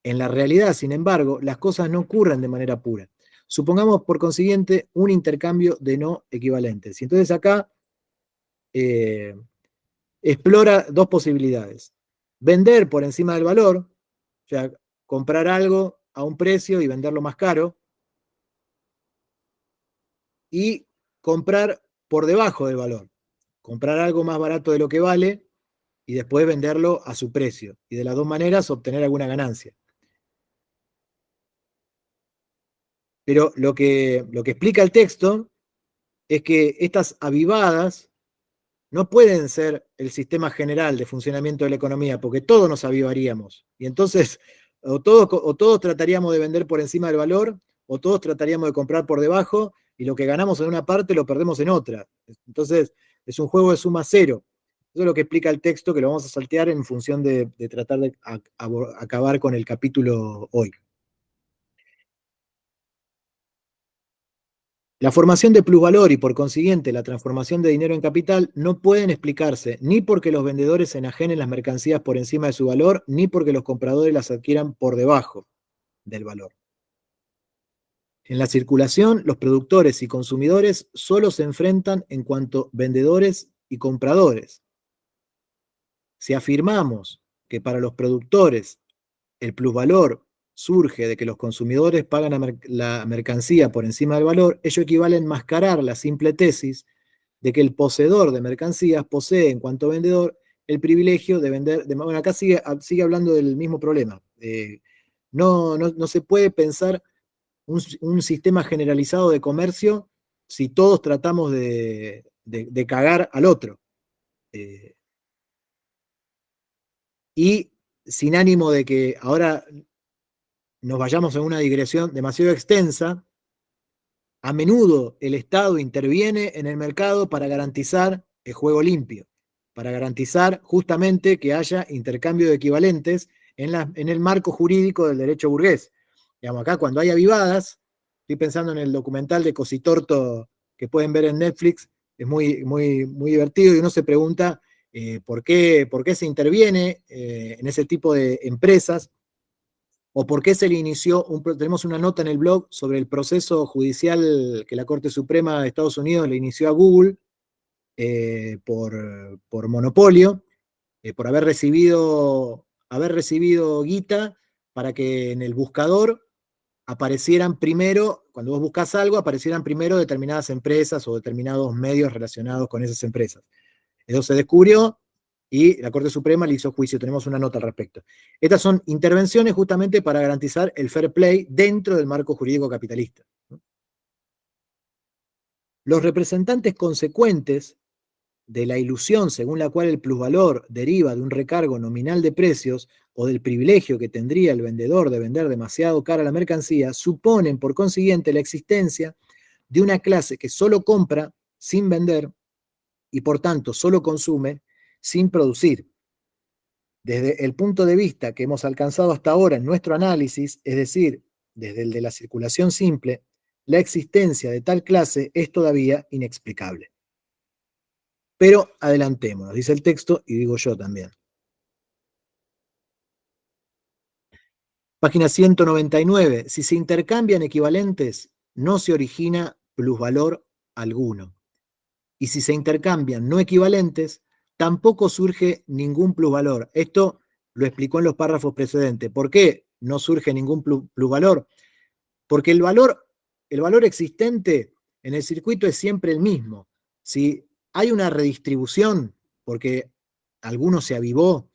En la realidad, sin embargo, las cosas no ocurren de manera pura. Supongamos, por consiguiente, un intercambio de no equivalentes. Y entonces acá explora dos posibilidades. Vender por encima del valor, o sea, comprar algo a un precio y venderlo más caro, y comprar por debajo del valor. Comprar algo más barato de lo que vale y después venderlo a su precio. Y de las dos maneras obtener alguna ganancia. Pero lo que explica el texto es que estas avivadas no pueden ser el sistema general de funcionamiento de la economía, porque todos nos avivaríamos. Y entonces, o todos trataríamos de vender por encima del valor, o todos trataríamos de comprar por debajo, y lo que ganamos en una parte lo perdemos en otra. Entonces, es un juego de suma cero. Eso es lo que explica el texto, que lo vamos a saltear en función de tratar de acabar con el capítulo hoy. La formación de plusvalor y por consiguiente la transformación de dinero en capital no pueden explicarse ni porque los vendedores enajenen las mercancías por encima de su valor, ni porque los compradores las adquieran por debajo del valor. En la circulación, los productores y consumidores solo se enfrentan en cuanto vendedores y compradores. Si afirmamos que para los productores el plusvalor surge de que los consumidores pagan la mercancía por encima del valor, ello equivale a enmascarar la simple tesis de que el poseedor de mercancías posee en cuanto vendedor el privilegio de vender. Bueno, acá sigue hablando del mismo problema. No se puede pensar un sistema generalizado de comercio si todos tratamos de cagar al otro. Y sin ánimo de que ahora nos vayamos en una digresión demasiado extensa, a menudo el Estado interviene en el mercado para garantizar el juego limpio, para garantizar justamente que haya intercambio de equivalentes en el marco jurídico del derecho burgués. Digamos, acá cuando hay avivadas, estoy pensando en el documental de Cositorto que pueden ver en Netflix, es muy, muy, muy divertido y uno se pregunta ¿por qué se interviene en ese tipo de empresas? ¿O por qué se le inició? Tenemos una nota en el blog sobre el proceso judicial que la Corte Suprema de Estados Unidos le inició a Google por monopolio, por haber recibido guita para que en el buscador aparecieran primero, cuando vos buscas algo, aparecieran primero determinadas empresas o determinados medios relacionados con esas empresas. Eso se descubrió y la Corte Suprema le hizo juicio. Tenemos una nota al respecto. Estas son intervenciones justamente para garantizar el fair play dentro del marco jurídico capitalista. Los representantes consecuentes de la ilusión según la cual el plusvalor deriva de un recargo nominal de precios o del privilegio que tendría el vendedor de vender demasiado cara la mercancía, suponen por consiguiente la existencia de una clase que solo compra sin vender y por tanto solo consume sin producir. Desde el punto de vista que hemos alcanzado hasta ahora en nuestro análisis, es decir, desde el de la circulación simple, la existencia de tal clase es todavía inexplicable. Pero adelantémonos, dice el texto y digo yo también. Página 199. Si se intercambian equivalentes, no se origina plusvalor alguno. Y si se intercambian no equivalentes, tampoco surge ningún plusvalor. Esto lo explicó en los párrafos precedentes. ¿Por qué no surge ningún plusvalor? Porque el valor existente en el circuito es siempre el mismo. Si hay una redistribución, porque alguno se avivó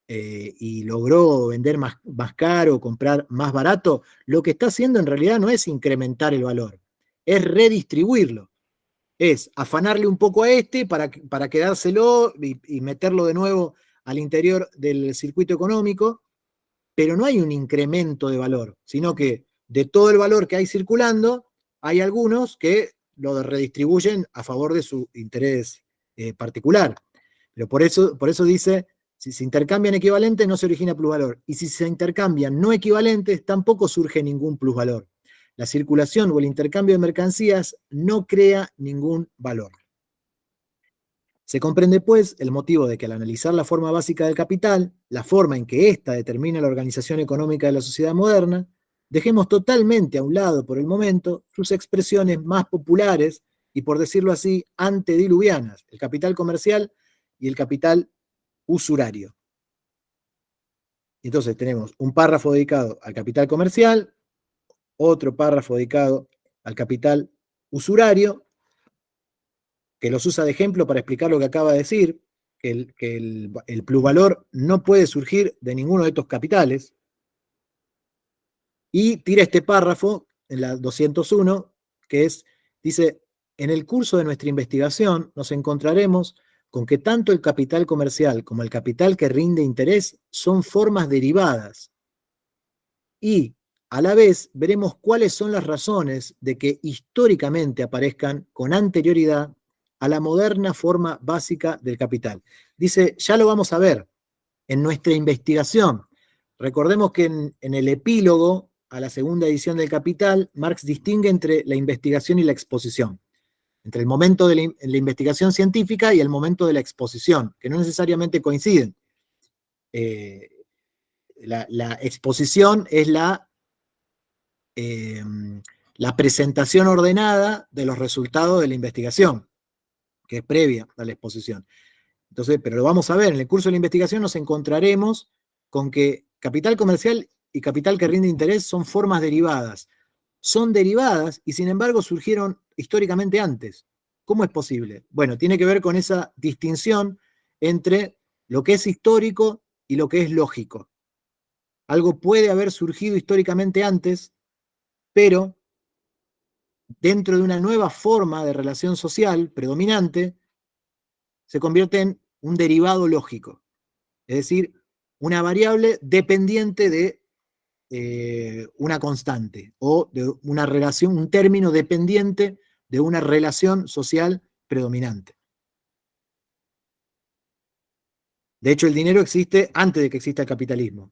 y logró vender más caro, comprar más barato, lo que está haciendo en realidad no es incrementar el valor, es redistribuirlo. Es afanarle un poco a este para quedárselo y meterlo de nuevo al interior del circuito económico, pero no hay un incremento de valor, sino que de todo el valor que hay circulando, hay algunos que lo redistribuyen a favor de su interés particular. Pero por eso dice, si se intercambian equivalentes no se origina plusvalor, y si se intercambian no equivalentes tampoco surge ningún plusvalor. La circulación o el intercambio de mercancías no crea ningún valor. Se comprende, pues, el motivo de que al analizar la forma básica del capital, la forma en que ésta determina la organización económica de la sociedad moderna, dejemos totalmente a un lado por el momento sus expresiones más populares y, por decirlo así, antediluvianas, el capital comercial y el capital usurario. Entonces tenemos un párrafo dedicado al capital comercial, otro párrafo dedicado al capital usurario, que los usa de ejemplo para explicar lo que acaba de decir, que el plusvalor no puede surgir de ninguno de estos capitales, y tira este párrafo en la 201, que dice, en el curso de nuestra investigación nos encontraremos con que tanto el capital comercial como el capital que rinde interés son formas derivadas, y a la vez veremos cuáles son las razones de que históricamente aparezcan con anterioridad a la moderna forma básica del capital. Dice, ya lo vamos a ver en nuestra investigación. Recordemos que en el epílogo a la segunda edición del Capital, Marx distingue entre la investigación y la exposición, entre el momento de la investigación científica y el momento de la exposición, que no necesariamente coinciden. La exposición es la presentación ordenada de los resultados de la investigación, que es previa a la exposición. Entonces, pero lo vamos a ver, en el curso de la investigación nos encontraremos con que capital comercial y capital que rinde interés son formas derivadas. Son derivadas y sin embargo surgieron históricamente antes. ¿Cómo es posible? Bueno, tiene que ver con esa distinción entre lo que es histórico y lo que es lógico. Algo puede haber surgido históricamente antes, pero dentro de una nueva forma de relación social predominante, se convierte en un derivado lógico, es decir, una variable dependiente de una constante o de una relación, un término dependiente de una relación social predominante. De hecho, el dinero existe antes de que exista el capitalismo,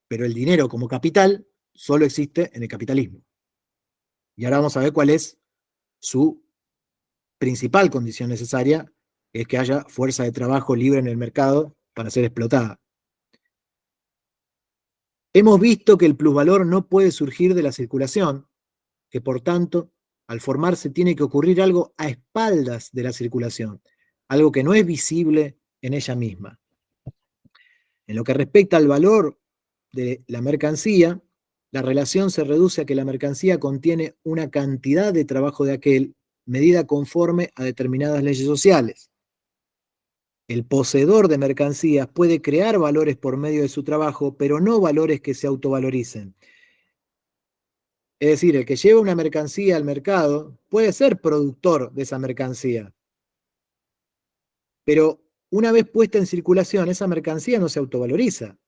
pero el dinero como capital solo existe en el capitalismo. Y ahora vamos a ver cuál es su principal condición necesaria, que es que haya fuerza de trabajo libre en el mercado para ser explotada. Hemos visto que el plusvalor no puede surgir de la circulación, que por tanto, al formarse tiene que ocurrir algo a espaldas de la circulación, algo que no es visible en ella misma. En lo que respecta al valor de la mercancía, la relación se reduce a que la mercancía contiene una cantidad de trabajo de aquel, medida conforme a determinadas leyes sociales. El poseedor de mercancías puede crear valores por medio de su trabajo, pero no valores que se autovaloricen. Es decir, el que lleva una mercancía al mercado puede ser productor de esa mercancía, pero una vez puesta en circulación, esa mercancía no se autovaloriza.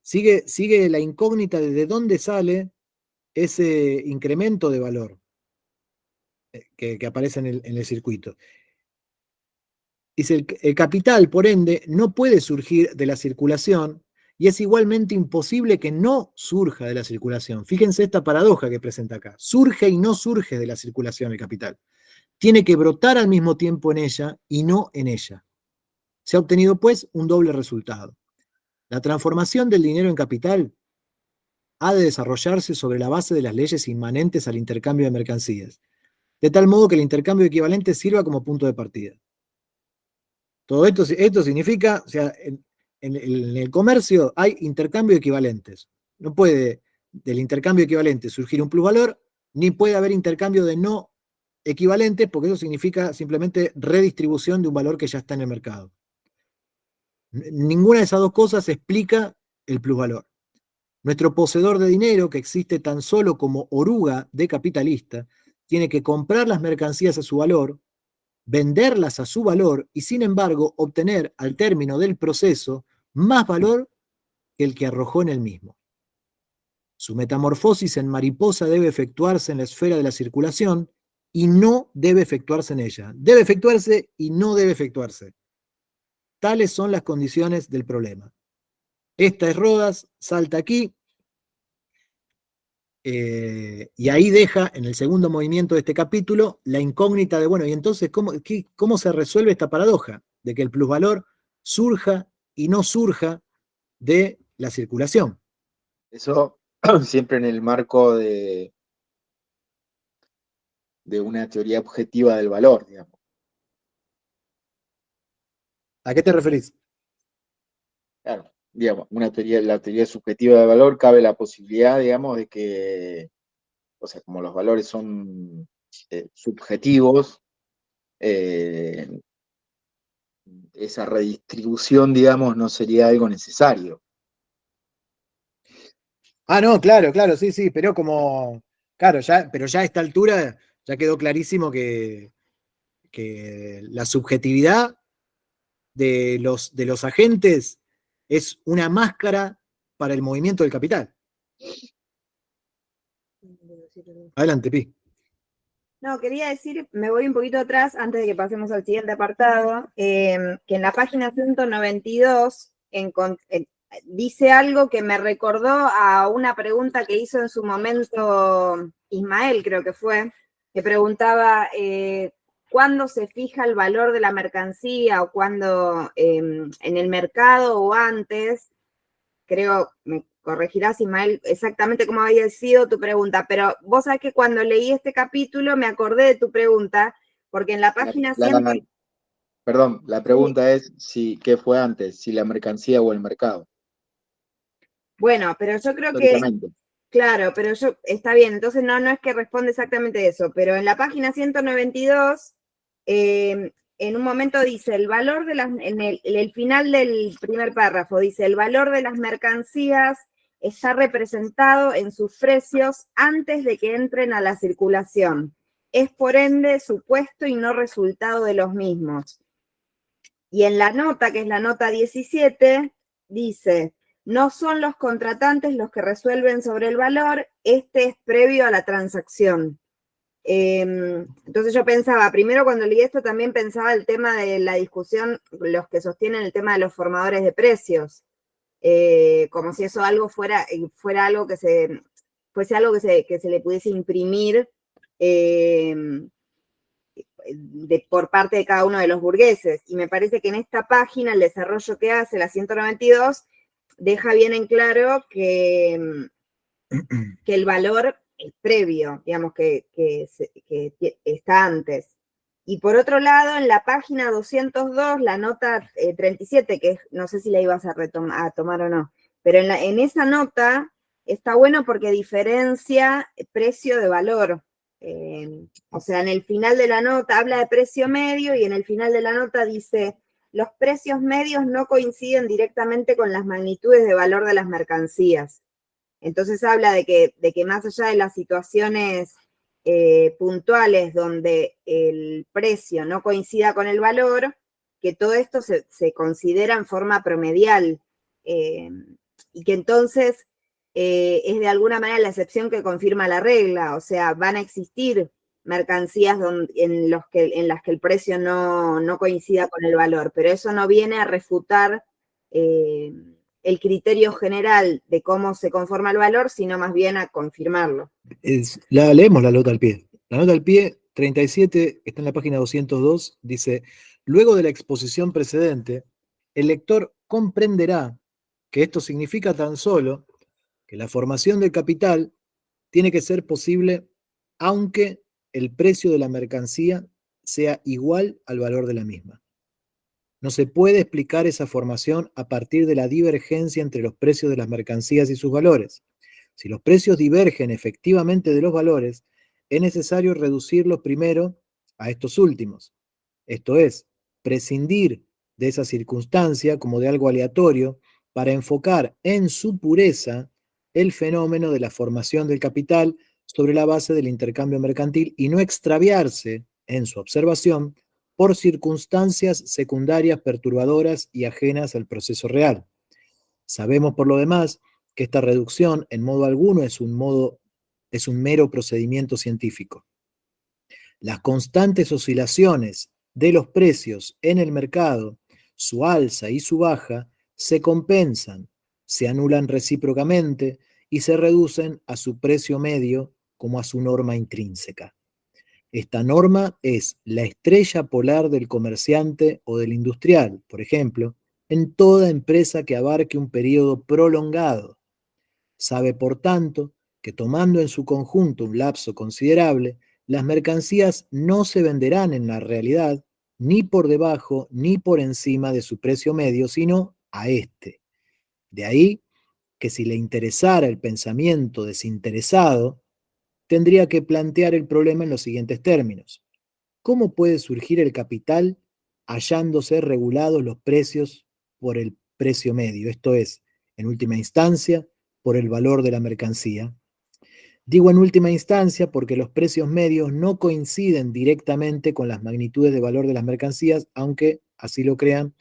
Sigue la incógnita de dónde sale ese incremento de valor que aparece en el circuito. Dice, el capital, por ende, no puede surgir de la circulación y es igualmente imposible que no surja de la circulación. Fíjense esta paradoja que presenta acá. Surge y no surge de la circulación el capital. Tiene que brotar al mismo tiempo en ella y no en ella. Se ha obtenido, pues, un doble resultado. La transformación del dinero en capital ha de desarrollarse sobre la base de las leyes inmanentes al intercambio de mercancías, de tal modo que el intercambio equivalente sirva como punto de partida. Todo esto significa, o sea, en el comercio hay intercambio de equivalentes. No puede del intercambio equivalente surgir un plusvalor, ni puede haber intercambio de no equivalentes, porque eso significa simplemente redistribución de un valor que ya está en el mercado. Ninguna de esas dos cosas explica el plusvalor. Nuestro poseedor de dinero, que existe tan solo como oruga de capitalista, tiene que comprar las mercancías a su valor, venderlas a su valor y, sin embargo, obtener al término del proceso más valor que el que arrojó en el mismo. Su metamorfosis en mariposa debe efectuarse en la esfera de la circulación y no debe efectuarse en ella. Debe efectuarse y no debe efectuarse. Tales son las condiciones del problema. Esta es Rodas, salta aquí, y ahí deja, en el segundo movimiento de este capítulo, la incógnita de, bueno, y entonces, ¿cómo se resuelve esta paradoja? De que el plusvalor surja y no surja de la circulación. Eso siempre en el marco de una teoría objetiva del valor, digamos. ¿A qué te referís? Claro, digamos, la teoría subjetiva del valor, cabe la posibilidad, digamos, de que, o sea, como los valores son subjetivos, esa redistribución, digamos, no sería algo necesario. Ah, no, claro, sí, pero claro, pero ya a esta altura ya quedó clarísimo que la subjetividad de los agentes es una máscara para el movimiento del capital. Adelante, Pi. No, quería decir, me voy un poquito atrás antes de que pasemos al siguiente apartado, que en la página 192 dice algo que me recordó a una pregunta que hizo en su momento Ismael, creo que fue, que preguntaba cuándo se fija el valor de la mercancía o cuándo en el mercado o antes. Creo, me corregirás, Ismael, exactamente cómo había sido tu pregunta, pero vos sabés que cuando leí este capítulo me acordé de tu pregunta, porque en la página 100... Perdón, la pregunta es ¿qué fue antes? ¿Si la mercancía o el mercado? Bueno, pero yo creo que... Claro, pero está bien, entonces no es que responde exactamente eso, pero en la página 192, en un momento dice, el valor de en el final del primer párrafo, dice, el valor de las mercancías está representado en sus precios antes de que entren a la circulación. Es por ende supuesto y no resultado de los mismos. Y en la nota, que es la nota 17, dice, no son los contratantes los que resuelven sobre el valor, este es previo a la transacción. Entonces yo pensaba, primero cuando leí esto también pensaba el tema de la discusión, los que sostienen el tema de los formadores de precios, como si eso algo fuera algo que fuese algo que se le pudiese imprimir por parte de cada uno de los burgueses. Y me parece que en esta página el desarrollo que hace la 192 deja bien en claro que el valor es previo, digamos, que está antes. Y por otro lado, en la página 202, la nota 37, que no sé si la ibas a tomar o no, pero en esa nota está bueno porque diferencia precio de valor. O sea, en el final de la nota habla de precio medio y en el final de la nota dice, los precios medios no coinciden directamente con las magnitudes de valor de las mercancías. Entonces habla de que más allá de las situaciones puntuales donde el precio no coincida con el valor, que todo esto se considera en forma promedial y que entonces es de alguna manera la excepción que confirma la regla, o sea, van a existir mercancías en las que el precio no coincida con el valor, pero eso no viene a refutar el criterio general de cómo se conforma el valor, sino más bien a confirmarlo. Leemos la nota al pie. La nota al pie, 37, está en la página 202, dice, luego de la exposición precedente, el lector comprenderá que esto significa tan solo que la formación del capital tiene que ser posible aunque el precio de la mercancía sea igual al valor de la misma. No se puede explicar esa formación a partir de la divergencia entre los precios de las mercancías y sus valores. Si los precios divergen efectivamente de los valores, es necesario reducirlos primero a estos últimos. Esto es, prescindir de esa circunstancia como de algo aleatorio para enfocar en su pureza el fenómeno de la formación del capital sobre la base del intercambio mercantil y no extraviarse en su observación por circunstancias secundarias perturbadoras y ajenas al proceso real. Sabemos por lo demás que esta reducción en modo alguno es un mero procedimiento científico. Las constantes oscilaciones de los precios en el mercado, su alza y su baja, se compensan, se anulan recíprocamente y se reducen a su precio medio como a su norma intrínseca. Esta norma es la estrella polar del comerciante o del industrial, por ejemplo, en toda empresa que abarque un periodo prolongado. Sabe, por tanto, que tomando en su conjunto un lapso considerable, las mercancías no se venderán en la realidad ni por debajo ni por encima de su precio medio, sino a este. De ahí que si le interesara el pensamiento desinteresado, tendría que plantear el problema en los siguientes términos. ¿Cómo puede surgir el capital hallándose regulados los precios por el precio medio? Esto es, en última instancia, por el valor de la mercancía. Digo en última instancia porque los precios medios no coinciden directamente con las magnitudes de valor de las mercancías, aunque así lo crean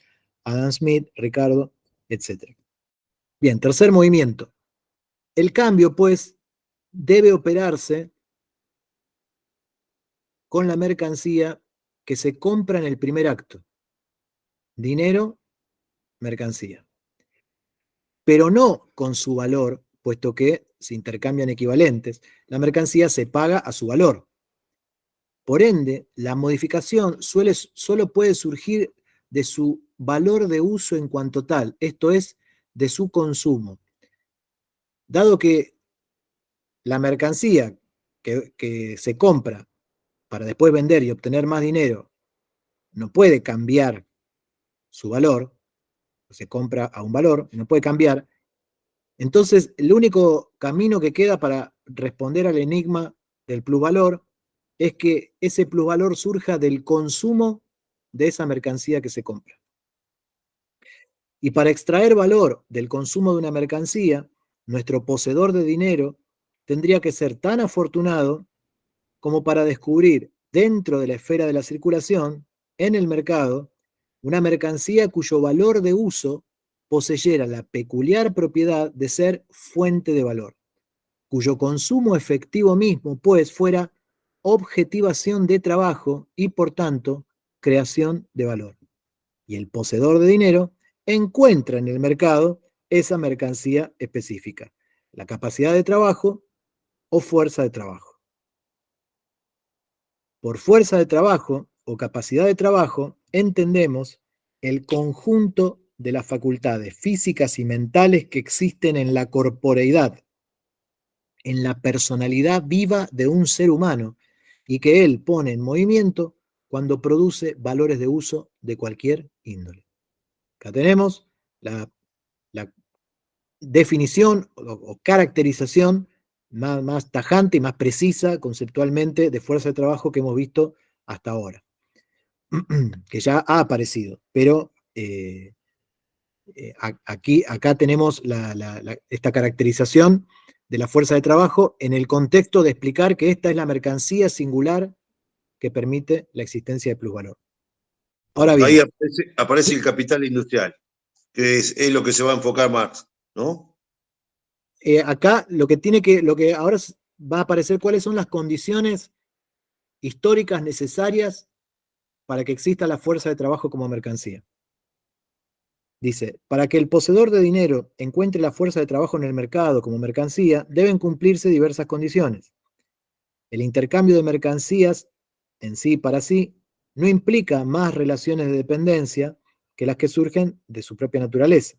Adam Smith, Ricardo, etc. Bien, tercer movimiento. El cambio, pues, debe operarse con la mercancía que se compra en el primer acto. Dinero, mercancía. Pero no con su valor, puesto que se intercambian equivalentes. La mercancía se paga a su valor. Por ende, la modificación solo puede surgir de su valor de uso en cuanto tal, esto es, de su consumo. Dado que la mercancía que se compra para después vender y obtener más dinero no puede cambiar su valor, se compra a un valor, no puede cambiar, entonces el único camino que queda para responder al enigma del plusvalor es que ese plusvalor surja del consumo de esa mercancía que se compra. Y para extraer valor del consumo de una mercancía, nuestro poseedor de dinero tendría que ser tan afortunado como para descubrir dentro de la esfera de la circulación, en el mercado, una mercancía cuyo valor de uso poseyera la peculiar propiedad de ser fuente de valor, cuyo consumo efectivo mismo, pues, fuera objetivación de trabajo y, por tanto, creación de valor. Y el poseedor de dinero encuentra en el mercado esa mercancía específica, la capacidad de trabajo o fuerza de trabajo. Por fuerza de trabajo o capacidad de trabajo entendemos el conjunto de las facultades físicas y mentales que existen en la corporeidad, en la personalidad viva de un ser humano y que él pone en movimiento cuando produce valores de uso de cualquier índole. Acá tenemos la definición o caracterización más tajante y más precisa conceptualmente de fuerza de trabajo que hemos visto hasta ahora, que ya ha aparecido, pero acá tenemos esta caracterización de la fuerza de trabajo en el contexto de explicar que esta es la mercancía singular que permite la existencia de plusvalor. Ahora bien, ahí aparece el capital industrial, que es lo que se va a enfocar Marx, ¿no? Acá lo que ahora va a aparecer cuáles son las condiciones históricas necesarias para que exista la fuerza de trabajo como mercancía. Dice, para que el poseedor de dinero encuentre la fuerza de trabajo en el mercado como mercancía, deben cumplirse diversas condiciones. El intercambio de mercancías en sí para sí no implica más relaciones de dependencia que las que surgen de su propia naturaleza.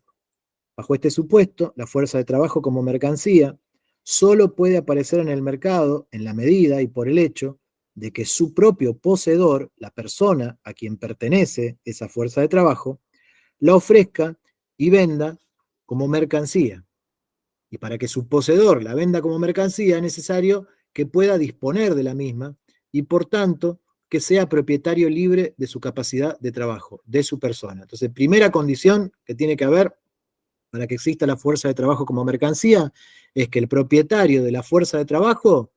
Bajo este supuesto, la fuerza de trabajo como mercancía solo puede aparecer en el mercado en la medida y por el hecho de que su propio poseedor, la persona a quien pertenece esa fuerza de trabajo, la ofrezca y venda como mercancía. Y para que su poseedor la venda como mercancía es necesario que pueda disponer de la misma y por tanto que sea propietario libre de su capacidad de trabajo, de su persona. Entonces, primera condición que tiene que haber para que exista la fuerza de trabajo como mercancía es que el propietario de la fuerza de trabajo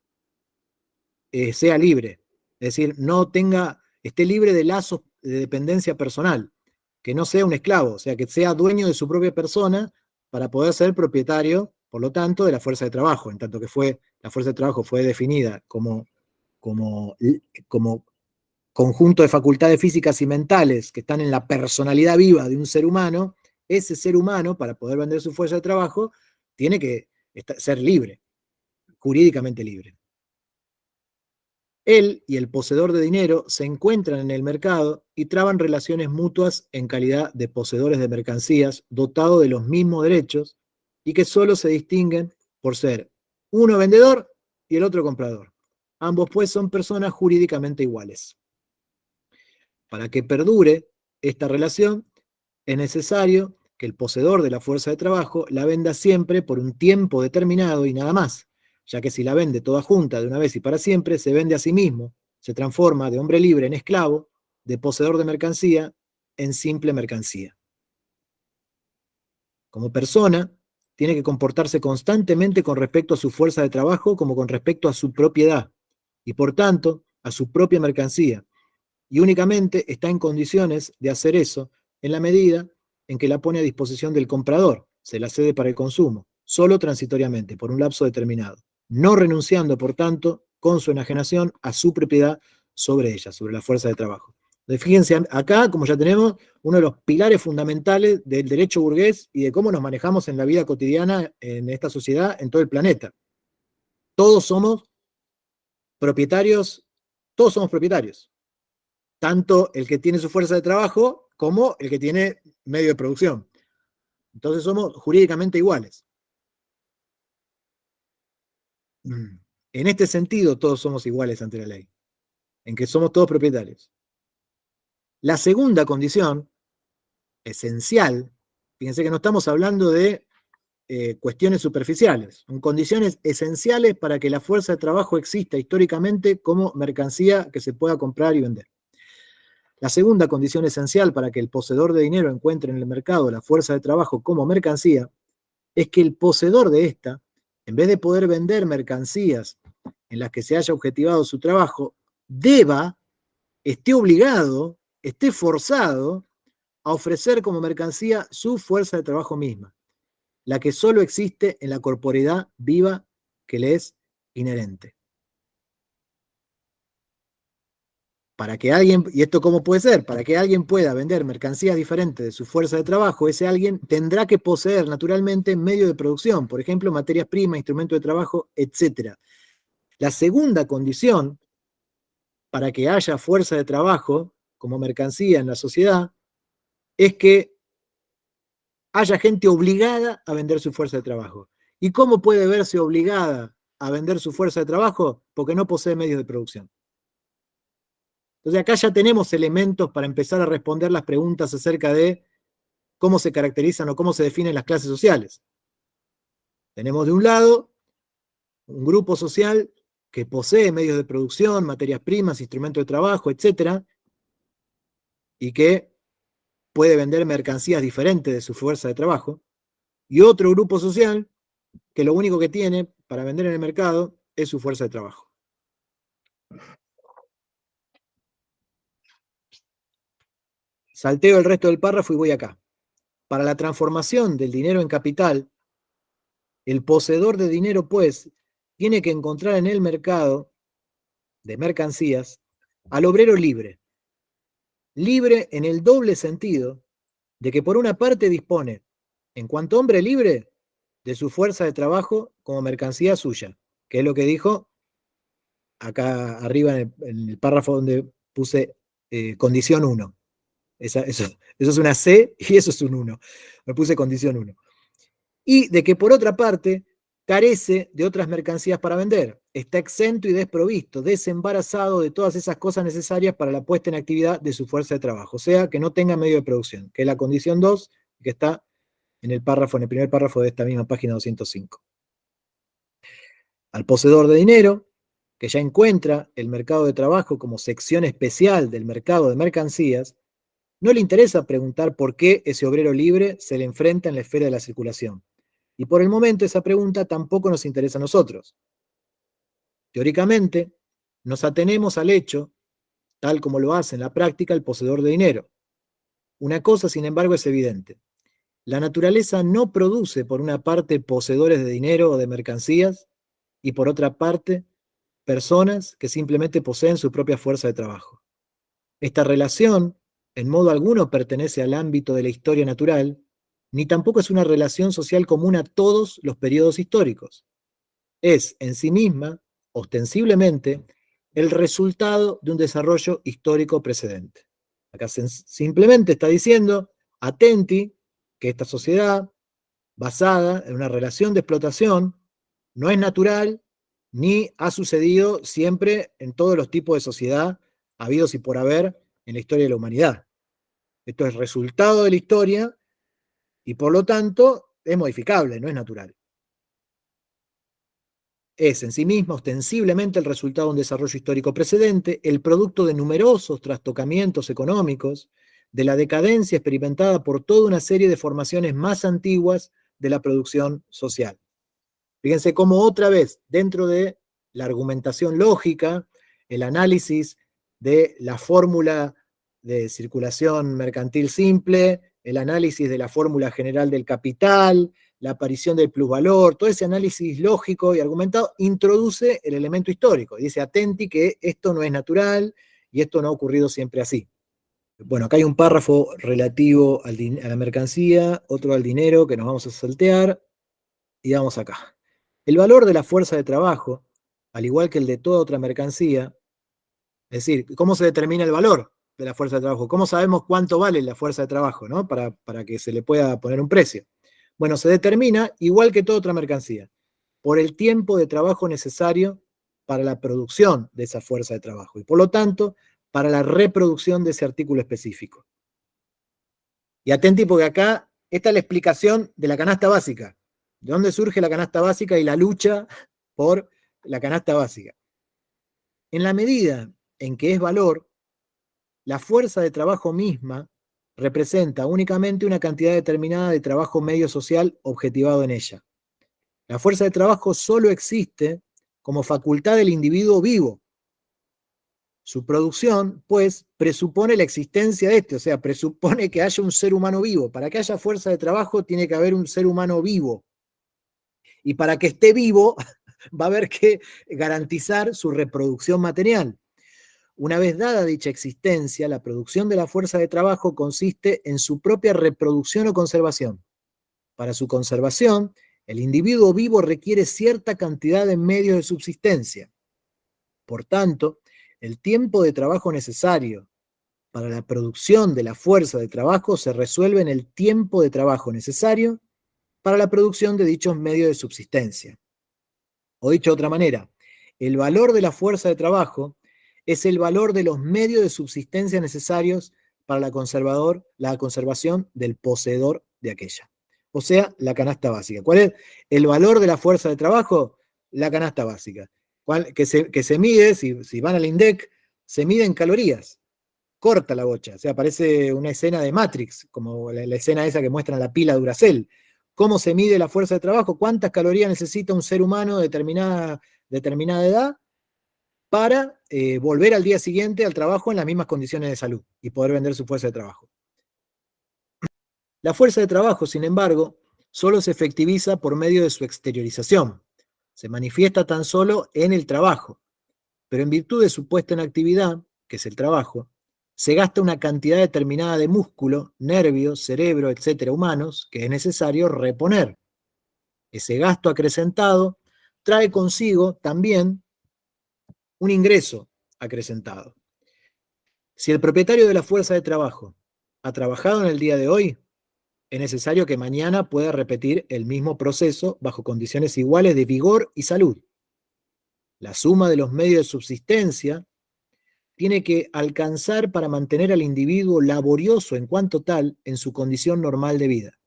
sea libre, es decir, esté libre de lazos de dependencia personal, que no sea un esclavo, o sea, que sea dueño de su propia persona para poder ser propietario, por lo tanto, de la fuerza de trabajo, en tanto que la fuerza de trabajo fue definida como conjunto de facultades físicas y mentales que están en la personalidad viva de un ser humano. Ese ser humano, para poder vender su fuerza de trabajo, tiene que ser libre, jurídicamente libre. Él y el poseedor de dinero se encuentran en el mercado y traban relaciones mutuas en calidad de poseedores de mercancías dotados de los mismos derechos y que solo se distinguen por ser uno vendedor y el otro comprador. Ambos, pues, son personas jurídicamente iguales. Para que perdure esta relación, es necesario que el poseedor de la fuerza de trabajo la venda siempre por un tiempo determinado y nada más, ya que si la vende toda junta de una vez y para siempre, se vende a sí mismo, se transforma de hombre libre en esclavo, de poseedor de mercancía en simple mercancía. Como persona, tiene que comportarse constantemente con respecto a su fuerza de trabajo como con respecto a su propiedad, y por tanto, a su propia mercancía, y únicamente está en condiciones de hacer eso en la medida en que la pone a disposición del comprador, se la cede para el consumo, solo transitoriamente, por un lapso determinado, no renunciando, por tanto, con su enajenación a su propiedad sobre ella, sobre la fuerza de trabajo. Entonces, fíjense acá, como ya tenemos, uno de los pilares fundamentales del derecho burgués y de cómo nos manejamos en la vida cotidiana en esta sociedad, en todo el planeta. Todos somos propietarios, tanto el que tiene su fuerza de trabajo como el que tiene medio de producción. Entonces somos jurídicamente iguales. En este sentido, todos somos iguales ante la ley, en que somos todos propietarios. La segunda condición, esencial, fíjense que no estamos hablando de cuestiones superficiales, son condiciones esenciales para que la fuerza de trabajo exista históricamente como mercancía que se pueda comprar y vender. La segunda condición esencial para que el poseedor de dinero encuentre en el mercado la fuerza de trabajo como mercancía es que el poseedor de esta, en vez de poder vender mercancías en las que se haya objetivado su trabajo, esté obligado, esté forzado a ofrecer como mercancía su fuerza de trabajo misma, la que solo existe en la corporeidad viva que le es inherente. Para que alguien, y esto cómo puede ser, para que alguien pueda vender mercancías diferentes de su fuerza de trabajo, ese alguien tendrá que poseer naturalmente medios de producción, por ejemplo, materias primas, instrumentos de trabajo, etc. La segunda condición para que haya fuerza de trabajo como mercancía en la sociedad es que haya gente obligada a vender su fuerza de trabajo. ¿Y cómo puede verse obligada a vender su fuerza de trabajo? Porque no posee medios de producción. Entonces acá ya tenemos elementos para empezar a responder las preguntas acerca de cómo se caracterizan o cómo se definen las clases sociales. Tenemos de un lado un grupo social que posee medios de producción, materias primas, instrumentos de trabajo, etc., y que puede vender mercancías diferentes de su fuerza de trabajo, y otro grupo social que lo único que tiene para vender en el mercado es su fuerza de trabajo. Salteo el resto del párrafo y voy acá. Para la transformación del dinero en capital, el poseedor de dinero, pues, tiene que encontrar en el mercado de mercancías al obrero libre. Libre en el doble sentido de que por una parte dispone, en cuanto hombre libre, de su fuerza de trabajo como mercancía suya, que es lo que dijo acá arriba en el párrafo donde puse condición 1. Eso es una C y eso es un 1. Me puse condición 1. y de que por otra parte carece de otras mercancías para vender, está exento y desprovisto, desembarazado de todas esas cosas necesarias para la puesta en actividad de su fuerza de trabajo, o sea, que no tenga medio de producción, que es la condición 2, que está en el primer párrafo de esta misma página 205. Al poseedor de dinero, que ya encuentra el mercado de trabajo como sección especial del mercado de mercancías, no le interesa preguntar por qué ese obrero libre se le enfrenta en la esfera de la circulación. Y por el momento esa pregunta tampoco nos interesa a nosotros. Teóricamente, nos atenemos al hecho, tal como lo hace en la práctica el poseedor de dinero. Una cosa, sin embargo, es evidente. La naturaleza no produce, por una parte, poseedores de dinero o de mercancías, y por otra parte, personas que simplemente poseen su propia fuerza de trabajo. Esta relación, en modo alguno, pertenece al ámbito de la historia natural, ni tampoco es una relación social común a todos los periodos históricos. Es, en sí misma, ostensiblemente, el resultado de un desarrollo histórico precedente. Acá simplemente está diciendo, atenti, que esta sociedad, basada en una relación de explotación, no es natural, ni ha sucedido siempre en todos los tipos de sociedad habidos y por haber en la historia de la humanidad. Esto es resultado de la historia y por lo tanto es modificable, no es natural. Es en sí misma ostensiblemente el resultado de un desarrollo histórico precedente, el producto de numerosos trastocamientos económicos, de la decadencia experimentada por toda una serie de formaciones más antiguas de la producción social. Fíjense cómo otra vez, dentro de la argumentación lógica, el análisis de la fórmula de circulación mercantil simple, el análisis de la fórmula general del capital, la aparición del plusvalor, todo ese análisis lógico y argumentado introduce el elemento histórico. Dice, atenti que esto no es natural y esto no ha ocurrido siempre así. Bueno, acá hay un párrafo relativo a la mercancía, otro al dinero que nos vamos a saltear y vamos acá. El valor de la fuerza de trabajo, al igual que el de toda otra mercancía, es decir, ¿cómo se determina el valor de la fuerza de trabajo? ¿Cómo sabemos cuánto vale la fuerza de trabajo, ¿no? Para que se le pueda poner un precio. Bueno, se determina, igual que toda otra mercancía, por el tiempo de trabajo necesario para la producción de esa fuerza de trabajo y por lo tanto para la reproducción de ese artículo específico. Y atenti porque acá esta es la explicación de la canasta básica. ¿De dónde surge la canasta básica y la lucha por la canasta básica? En la medida en que es valor, la fuerza de trabajo misma representa únicamente una cantidad determinada de trabajo medio social objetivado en ella. La fuerza de trabajo solo existe como facultad del individuo vivo. Su producción, pues, presupone la existencia de este, o sea, presupone que haya un ser humano vivo. Para que haya fuerza de trabajo tiene que haber un ser humano vivo. Y para que esté vivo va a haber que garantizar su reproducción material. Una vez dada dicha existencia, la producción de la fuerza de trabajo consiste en su propia reproducción o conservación. Para su conservación, el individuo vivo requiere cierta cantidad de medios de subsistencia. Por tanto, el tiempo de trabajo necesario para la producción de la fuerza de trabajo se resuelve en el tiempo de trabajo necesario para la producción de dichos medios de subsistencia. O dicho de otra manera, el valor de la fuerza de trabajo es el valor de los medios de subsistencia necesarios para la conservación del poseedor de aquella. O sea, la canasta básica. ¿Cuál es el valor de la fuerza de trabajo? La canasta básica. Que se mide, si van al INDEC, se mide en calorías. Corta la bocha. O sea, parece una escena de Matrix, como la escena esa que muestran la pila Duracell. ¿Cómo se mide la fuerza de trabajo? ¿Cuántas calorías necesita un ser humano de determinada edad para volver al día siguiente al trabajo en las mismas condiciones de salud y poder vender su fuerza de trabajo? La fuerza de trabajo, sin embargo, solo se efectiviza por medio de su exteriorización. Se manifiesta tan solo en el trabajo, pero en virtud de su puesta en actividad, que es el trabajo, se gasta una cantidad determinada de músculo, nervios, cerebro, etcétera, humanos, que es necesario reponer. Ese gasto acrecentado trae consigo también un ingreso acrecentado. Si el propietario de la fuerza de trabajo ha trabajado en el día de hoy, es necesario que mañana pueda repetir el mismo proceso bajo condiciones iguales de vigor y salud. La suma de los medios de subsistencia tiene que alcanzar para mantener al individuo laborioso en cuanto tal en su condición normal de vida.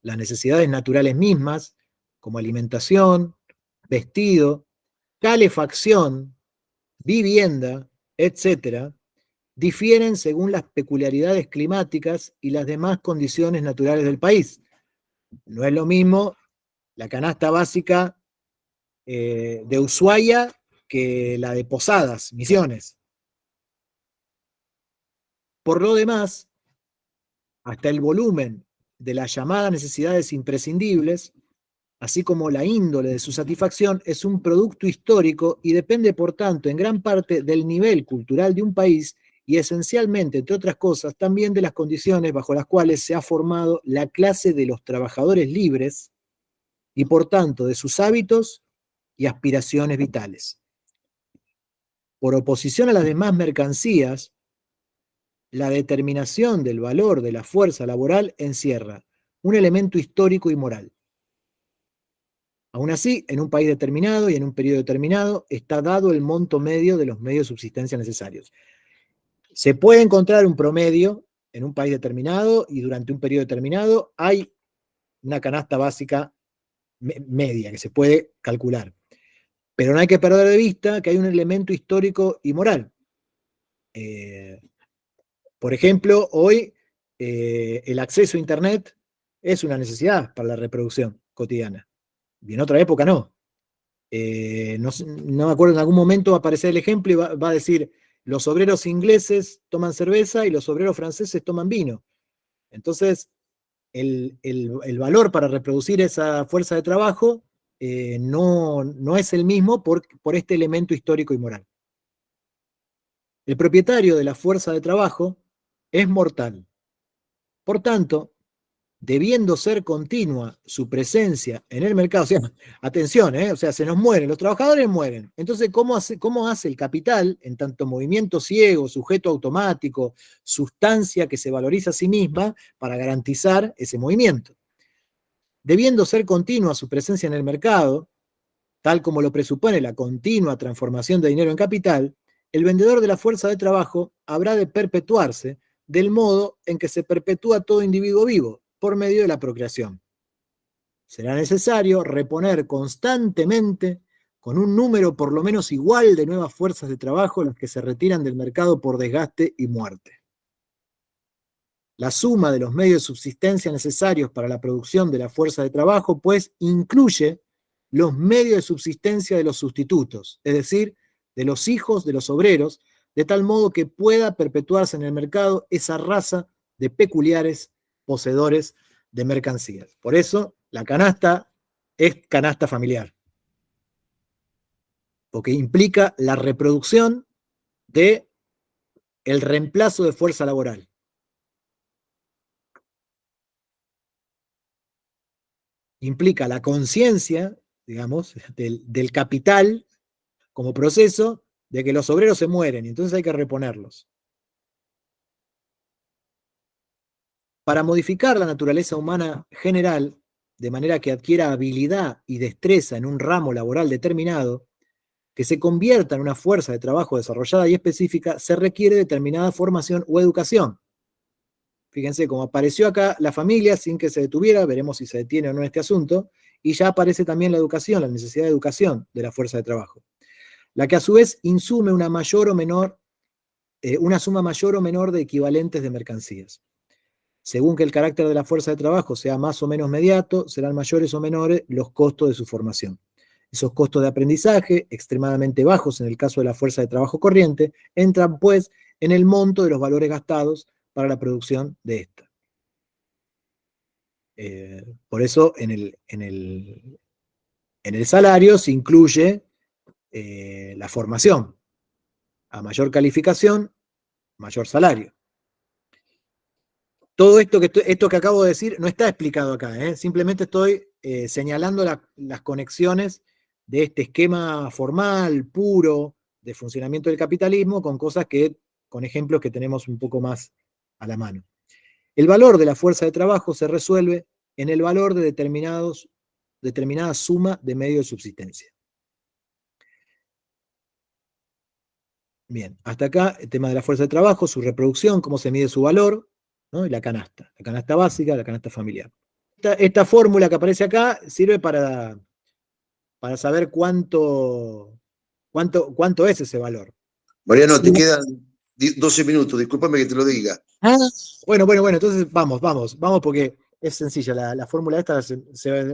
Las necesidades naturales mismas, como alimentación, vestido, calefacción, vivienda, etc., difieren según las peculiaridades climáticas y las demás condiciones naturales del país. No es lo mismo la canasta básica de Ushuaia que la de Posadas, Misiones. Por lo demás, hasta el volumen de las llamadas necesidades imprescindibles, así como la índole de su satisfacción, es un producto histórico y depende, por tanto, en gran parte del nivel cultural de un país y esencialmente, entre otras cosas, también de las condiciones bajo las cuales se ha formado la clase de los trabajadores libres y, por tanto, de sus hábitos y aspiraciones vitales. Por oposición a las demás mercancías, la determinación del valor de la fuerza laboral encierra un elemento histórico y moral. Aún así, en un país determinado y en un periodo determinado está dado el monto medio de los medios de subsistencia necesarios. Se puede encontrar un promedio en un país determinado y durante un periodo determinado hay una canasta básica media que se puede calcular. Pero no hay que perder de vista que hay un elemento histórico y moral. Por ejemplo, hoy el acceso a Internet es una necesidad para la reproducción cotidiana. Y en otra época no. No me acuerdo, en algún momento va a aparecer el ejemplo y va a decir, los obreros ingleses toman cerveza y los obreros franceses toman vino. Entonces, el valor para reproducir esa fuerza de trabajo no es el mismo por este elemento histórico y moral. El propietario de la fuerza de trabajo es mortal. Por tanto, debiendo ser continua su presencia en el mercado, o sea, atención, o sea, se nos mueren, los trabajadores mueren. Entonces, ¿cómo hace el capital, en tanto movimiento ciego, sujeto automático, sustancia que se valoriza a sí misma, para garantizar ese movimiento? Debiendo ser continua su presencia en el mercado, tal como lo presupone la continua transformación de dinero en capital, el vendedor de la fuerza de trabajo habrá de perpetuarse del modo en que se perpetúa todo individuo vivo, por medio de la procreación. Será necesario reponer constantemente, con un número por lo menos igual de nuevas fuerzas de trabajo, las que se retiran del mercado por desgaste y muerte. La suma de los medios de subsistencia necesarios para la producción de la fuerza de trabajo, pues, incluye los medios de subsistencia de los sustitutos, es decir, de los hijos de los obreros, de tal modo que pueda perpetuarse en el mercado esa raza de peculiares poseedores de mercancías. Por eso, la canasta es canasta familiar, porque implica la reproducción de el reemplazo de fuerza laboral. Implica la conciencia, digamos, del capital como proceso de que los obreros se mueren y entonces hay que reponerlos. Para modificar la naturaleza humana general, de manera que adquiera habilidad y destreza en un ramo laboral determinado, que se convierta en una fuerza de trabajo desarrollada y específica, se requiere determinada formación o educación. Fíjense, como apareció acá la familia sin que se detuviera, veremos si se detiene o no este asunto, y ya aparece también la educación, la necesidad de educación de la fuerza de trabajo, la que a su vez insume una suma mayor o menor de equivalentes de mercancías. Según que el carácter de la fuerza de trabajo sea más o menos mediato, serán mayores o menores los costos de su formación. Esos costos de aprendizaje, extremadamente bajos en el caso de la fuerza de trabajo corriente, entran pues en el monto de los valores gastados para la producción de esta. Por eso en el salario se incluye la formación. A mayor calificación, mayor salario. Todo esto que acabo de decir no está explicado acá, simplemente estoy señalando las conexiones de este esquema formal, puro, de funcionamiento del capitalismo, con ejemplos que tenemos un poco más a la mano. El valor de la fuerza de trabajo se resuelve en el valor de determinada suma de medios de subsistencia. Bien, hasta acá el tema de la fuerza de trabajo, su reproducción, cómo se mide su valor, ¿no? Y la canasta básica, la canasta familiar. Esta fórmula que aparece acá sirve para saber cuánto es ese valor. Mariano, te Sí. quedan 12 minutos, discúlpame que te lo diga. Bueno, entonces vamos porque es sencilla, la fórmula esta,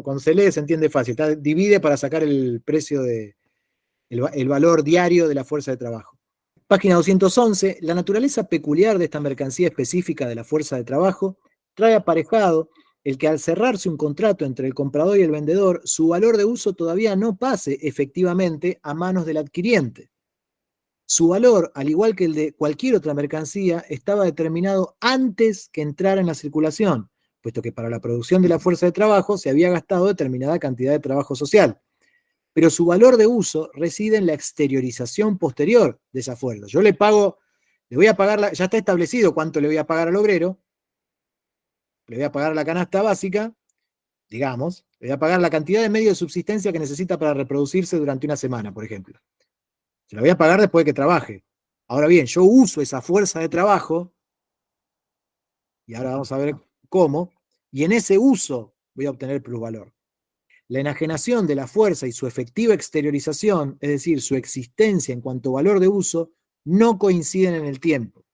cuando se lee se entiende fácil, divide para sacar el precio el valor diario de la fuerza de trabajo. Página 211, la naturaleza peculiar de esta mercancía específica de la fuerza de trabajo trae aparejado el que al cerrarse un contrato entre el comprador y el vendedor, su valor de uso todavía no pase efectivamente a manos del adquiriente. Su valor, al igual que el de cualquier otra mercancía, estaba determinado antes que entrara en la circulación, puesto que para la producción de la fuerza de trabajo se había gastado determinada cantidad de trabajo social. Pero su valor de uso reside en la exteriorización posterior de esa fuerza. Yo le voy a pagar, ya está establecido cuánto le voy a pagar al obrero, le voy a pagar la canasta básica, digamos, le voy a pagar la cantidad de medios de subsistencia que necesita para reproducirse durante una semana, por ejemplo. Se la voy a pagar después de que trabaje. Ahora bien, yo uso esa fuerza de trabajo, y ahora vamos a ver cómo, y en ese uso voy a obtener plusvalor. La enajenación de la fuerza y su efectiva exteriorización, es decir, su existencia en cuanto a valor de uso, no coinciden en el tiempo.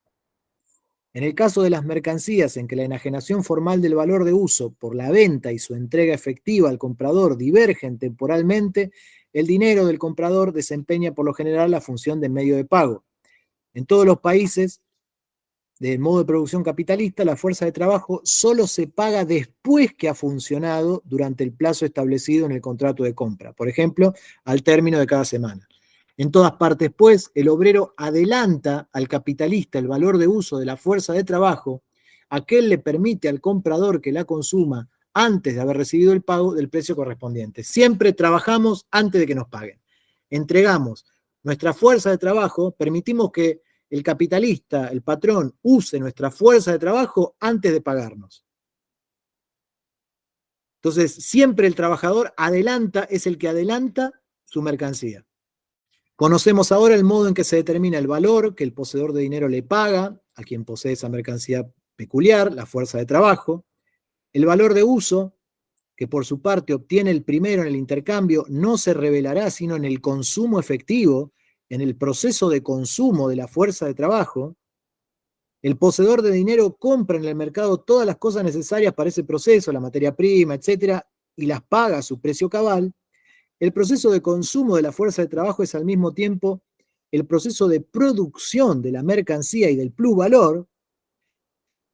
En el caso de las mercancías en que la enajenación formal del valor de uso por la venta y su entrega efectiva al comprador divergen temporalmente, el dinero del comprador desempeña por lo general la función de medio de pago. En todos los países del modo de producción capitalista, la fuerza de trabajo solo se paga después que ha funcionado durante el plazo establecido en el contrato de compra, por ejemplo, al término de cada semana. En todas partes, pues, el obrero adelanta al capitalista el valor de uso de la fuerza de trabajo, aquel le permite al comprador que la consuma antes de haber recibido el pago del precio correspondiente. Siempre trabajamos antes de que nos paguen. Entregamos nuestra fuerza de trabajo, permitimos que el capitalista, el patrón, use nuestra fuerza de trabajo antes de pagarnos. Entonces, siempre el trabajador es el que adelanta su mercancía. Conocemos ahora el modo en que se determina el valor que el poseedor de dinero le paga a quien posee esa mercancía peculiar, la fuerza de trabajo. El valor de uso, que por su parte obtiene el primero en el intercambio, no se revelará sino en el consumo efectivo, en el proceso de consumo de la fuerza de trabajo. El poseedor de dinero compra en el mercado todas las cosas necesarias para ese proceso, la materia prima, etcétera, y las paga a su precio cabal. El proceso de consumo de la fuerza de trabajo es al mismo tiempo el proceso de producción de la mercancía y del plusvalor.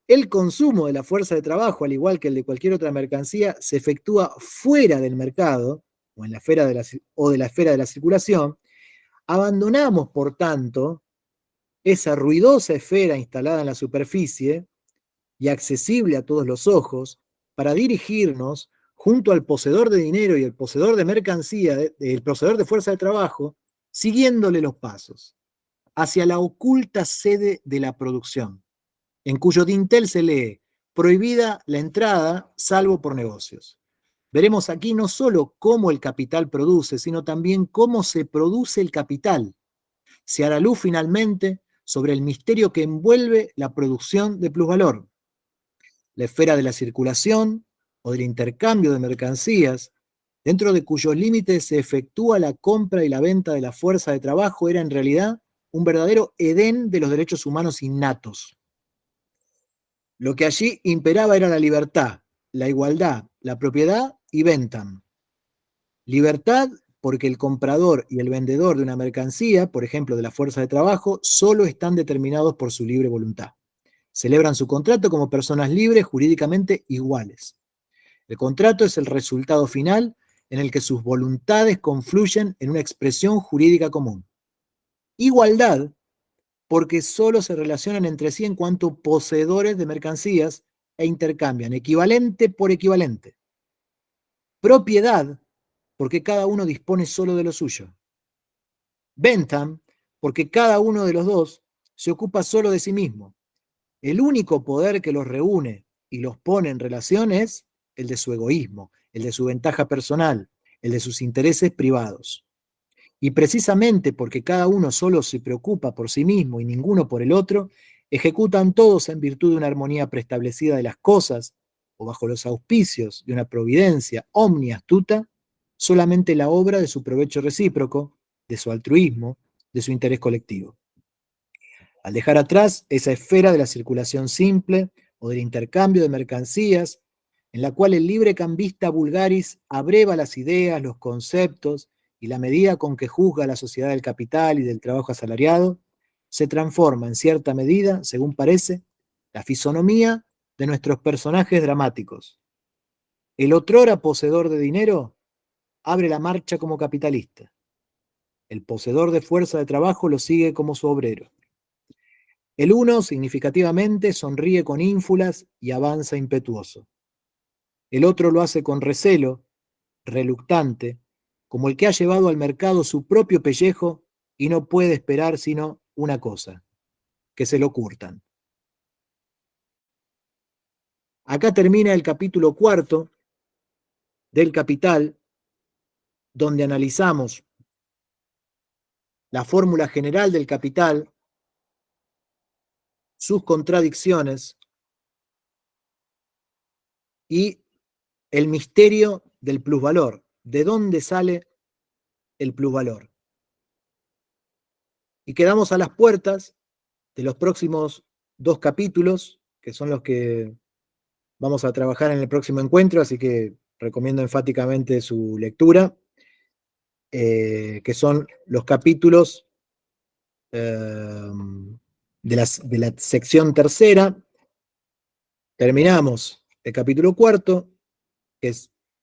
El consumo de la fuerza de trabajo, al igual que el de cualquier otra mercancía, se efectúa fuera del mercado o de la esfera de la circulación. Abandonamos, por tanto, esa ruidosa esfera instalada en la superficie y accesible a todos los ojos para dirigirnos junto al poseedor de dinero y el poseedor de mercancía, el poseedor de fuerza de trabajo, siguiéndole los pasos, hacia la oculta sede de la producción, en cuyo dintel se lee: prohibida la entrada, salvo por negocios. Veremos aquí no solo cómo el capital produce, sino también cómo se produce el capital. Se hará luz finalmente sobre el misterio que envuelve la producción de plusvalor. La esfera de la circulación o del intercambio de mercancías, dentro de cuyos límites se efectúa la compra y la venta de la fuerza de trabajo, era en realidad un verdadero Edén de los derechos humanos innatos. Lo que allí imperaba era la libertad, la igualdad, la propiedad y Bentham. Libertad porque el comprador y el vendedor de una mercancía, por ejemplo de la fuerza de trabajo, solo están determinados por su libre voluntad. Celebran su contrato como personas libres, jurídicamente iguales. El contrato es el resultado final en el que sus voluntades confluyen en una expresión jurídica común. Igualdad porque solo se relacionan entre sí en cuanto poseedores de mercancías e intercambian equivalente por equivalente. Propiedad porque cada uno dispone solo de lo suyo. Bentham porque cada uno de los dos se ocupa solo de sí mismo. El único poder que los reúne y los pone en relación es el de su egoísmo, el de su ventaja personal, el de sus intereses privados. Y precisamente porque cada uno solo se preocupa por sí mismo y ninguno por el otro, ejecutan todos en virtud de una armonía preestablecida de las cosas, o bajo los auspicios de una providencia omniastuta, solamente la obra de su provecho recíproco, de su altruismo, de su interés colectivo. Al dejar atrás esa esfera de la circulación simple o del intercambio de mercancías, en la cual el libre cambista vulgaris abreva las ideas, los conceptos y la medida con que juzga la sociedad del capital y del trabajo asalariado, se transforma en cierta medida, según parece, la fisonomía de nuestros personajes dramáticos. El otrora poseedor de dinero abre la marcha como capitalista. El poseedor de fuerza de trabajo lo sigue como su obrero. El uno, significativamente, sonríe con ínfulas y avanza impetuoso. El otro lo hace con recelo, reluctante, como el que ha llevado al mercado su propio pellejo y no puede esperar sino una cosa, que se lo curtan. Acá termina el capítulo 4 del Capital, donde analizamos la fórmula general del capital, sus contradicciones y el misterio del plusvalor. ¿De dónde sale el plusvalor? Y quedamos a las puertas de los próximos 2 capítulos, que son los que vamos a trabajar en el próximo encuentro, así que recomiendo enfáticamente su lectura, que son los capítulos de la sección tercera. Terminamos el capítulo 4, que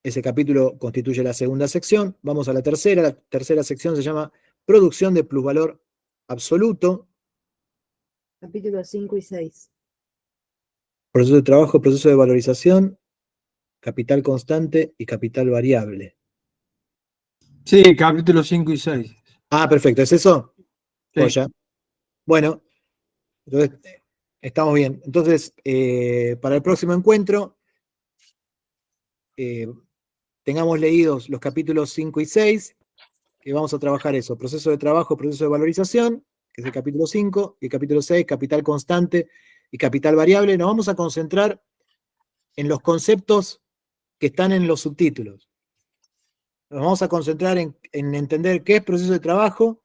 ese capítulo constituye la segunda sección. Vamos a la tercera sección se llama Producción de Plusvalor Absoluto. Capítulos 5 y 6. Proceso de trabajo, proceso de valorización, capital constante y capital variable. Sí, capítulos 5 y 6. Ah, perfecto, ¿es eso? Sí. Joya. Bueno, entonces estamos bien. Entonces, para el próximo encuentro, tengamos leídos los capítulos 5 y 6, que vamos a trabajar eso, proceso de trabajo, proceso de valorización, que es el capítulo 5, y el capítulo 6, capital constante y capital variable. Nos vamos a concentrar en los conceptos que están en los subtítulos. Nos vamos a concentrar en entender qué es proceso de trabajo,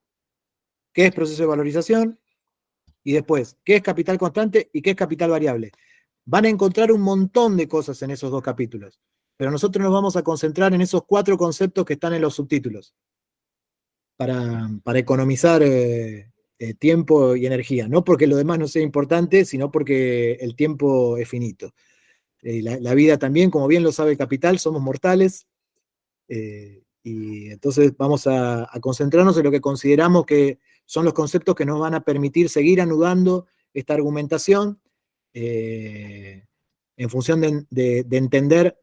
qué es proceso de valorización, y después, qué es capital constante y qué es capital variable. Van a encontrar un montón de cosas en esos 2 capítulos, pero nosotros nos vamos a concentrar en esos 4 conceptos que están en los subtítulos, para economizar tiempo y energía. No porque lo demás no sea importante, sino porque el tiempo es finito. La vida también, como bien lo sabe el Capital, somos mortales, y entonces vamos a concentrarnos en lo que consideramos que son los conceptos que nos van a permitir seguir anudando esta argumentación, en función de entender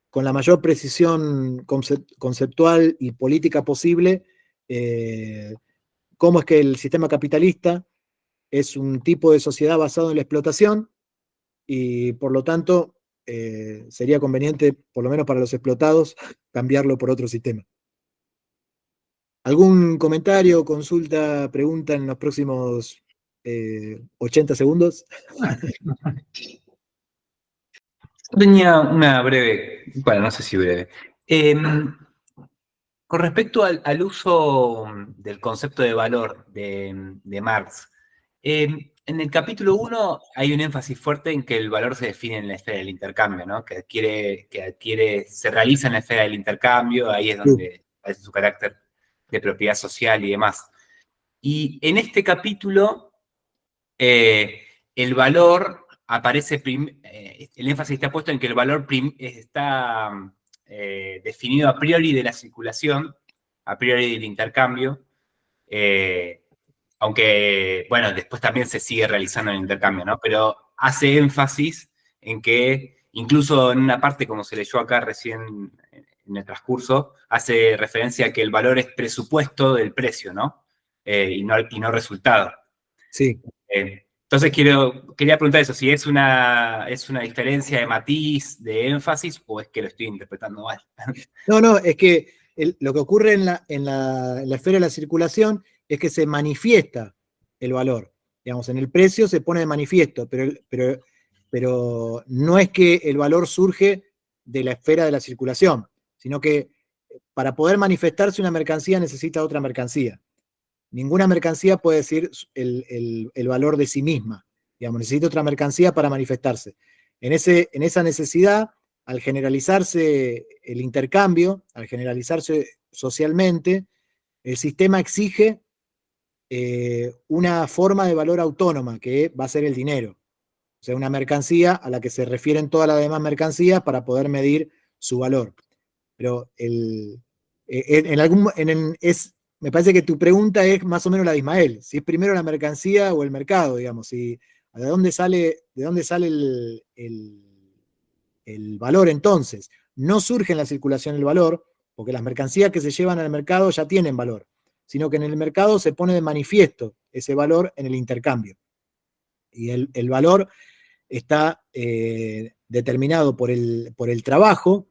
con la mayor precisión conceptual y política posible cómo es que el sistema capitalista es un tipo de sociedad basado en la explotación y por lo tanto sería conveniente, por lo menos para los explotados, cambiarlo por otro sistema. ¿Algún comentario, consulta, pregunta en los próximos 80 segundos? Tenía una breve, bueno, no sé si breve. Con respecto al uso del concepto de valor de Marx, en el capítulo 1 hay un énfasis fuerte en que el valor se define en la esfera del intercambio, ¿no? Que se realiza en la esfera del intercambio, ahí es donde aparece su carácter de propiedad social y demás. Y en este capítulo, el valor aparece, el énfasis está puesto en que el valor está definido a priori de la circulación, a priori del intercambio, aunque, bueno, después también se sigue realizando el intercambio, ¿no? Pero hace énfasis en que, incluso en una parte, como se leyó acá recién en el transcurso, hace referencia a que el valor es presupuesto del precio, ¿no? Y no resultado. Sí. Entonces quería preguntar eso, si es una diferencia de matiz, de énfasis, o es que lo estoy interpretando mal. No, es que lo que ocurre en la esfera de la circulación es que se manifiesta el valor. Digamos, en el precio se pone de manifiesto, pero no es que el valor surge de la esfera de la circulación, sino que para poder manifestarse una mercancía necesita otra mercancía. Ninguna mercancía puede decir el valor de sí misma. Digamos, necesita otra mercancía para manifestarse. En esa necesidad, al generalizarse el intercambio, al generalizarse socialmente, el sistema exige una forma de valor autónoma, que va a ser el dinero. O sea, una mercancía a la que se refieren todas las demás mercancías para poder medir su valor. Pero me parece que tu pregunta es más o menos la de Ismael, si es primero la mercancía o el mercado, digamos, ¿de dónde sale el valor entonces? No surge en la circulación el valor, porque las mercancías que se llevan al mercado ya tienen valor, sino que en el mercado se pone de manifiesto ese valor en el intercambio. Y el valor está determinado por el trabajo,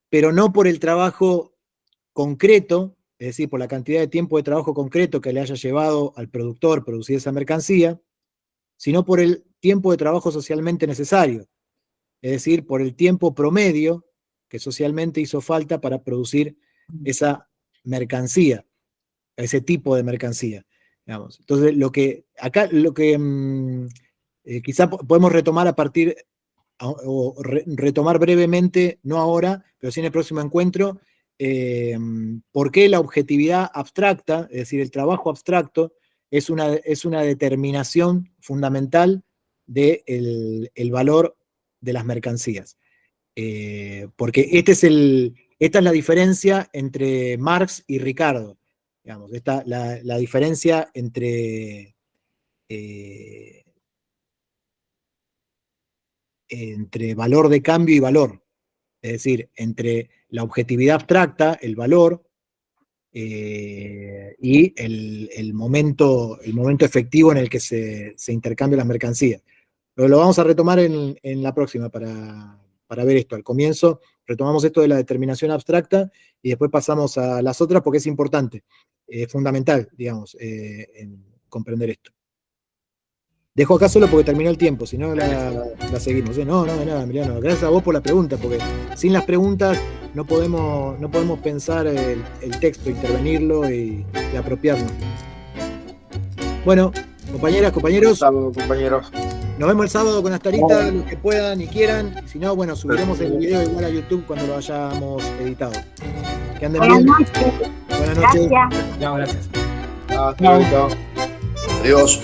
pero no por el trabajo concreto, es decir, por la cantidad de tiempo de trabajo concreto que le haya llevado al productor producir esa mercancía, sino por el tiempo de trabajo socialmente necesario, es decir, por el tiempo promedio que socialmente hizo falta para producir esa mercancía, ese tipo de mercancía. Digamos. Entonces, quizá podemos retomar retomar brevemente, no ahora, pero sí en el próximo encuentro, por qué la objetividad abstracta, es decir, el trabajo abstracto, es una determinación fundamental del valor de las mercancías. Porque esta es la diferencia entre Marx y Ricardo. Digamos, la diferencia entre valor de cambio y valor. Es decir, entre la objetividad abstracta, el valor, y el momento efectivo en el que se intercambian las mercancías. Pero lo vamos a retomar en la próxima para ver esto. Al comienzo retomamos esto de la determinación abstracta y después pasamos a las otras porque es importante, es fundamental, digamos, en comprender esto. Dejo acá solo porque terminó el tiempo, si no la seguimos. No, de nada, Emiliano. Gracias a vos por la pregunta, porque sin las preguntas no podemos pensar el texto, intervenirlo y apropiarnos. Bueno, compañeras, compañeros. Compañeros. Nos vemos el sábado con Astarita, los que puedan y quieran. Si no, bueno, subiremos el video igual a YouTube cuando lo hayamos editado. Que anden bien. Buenas noches. Gracias. No, gracias. Chao. Adiós.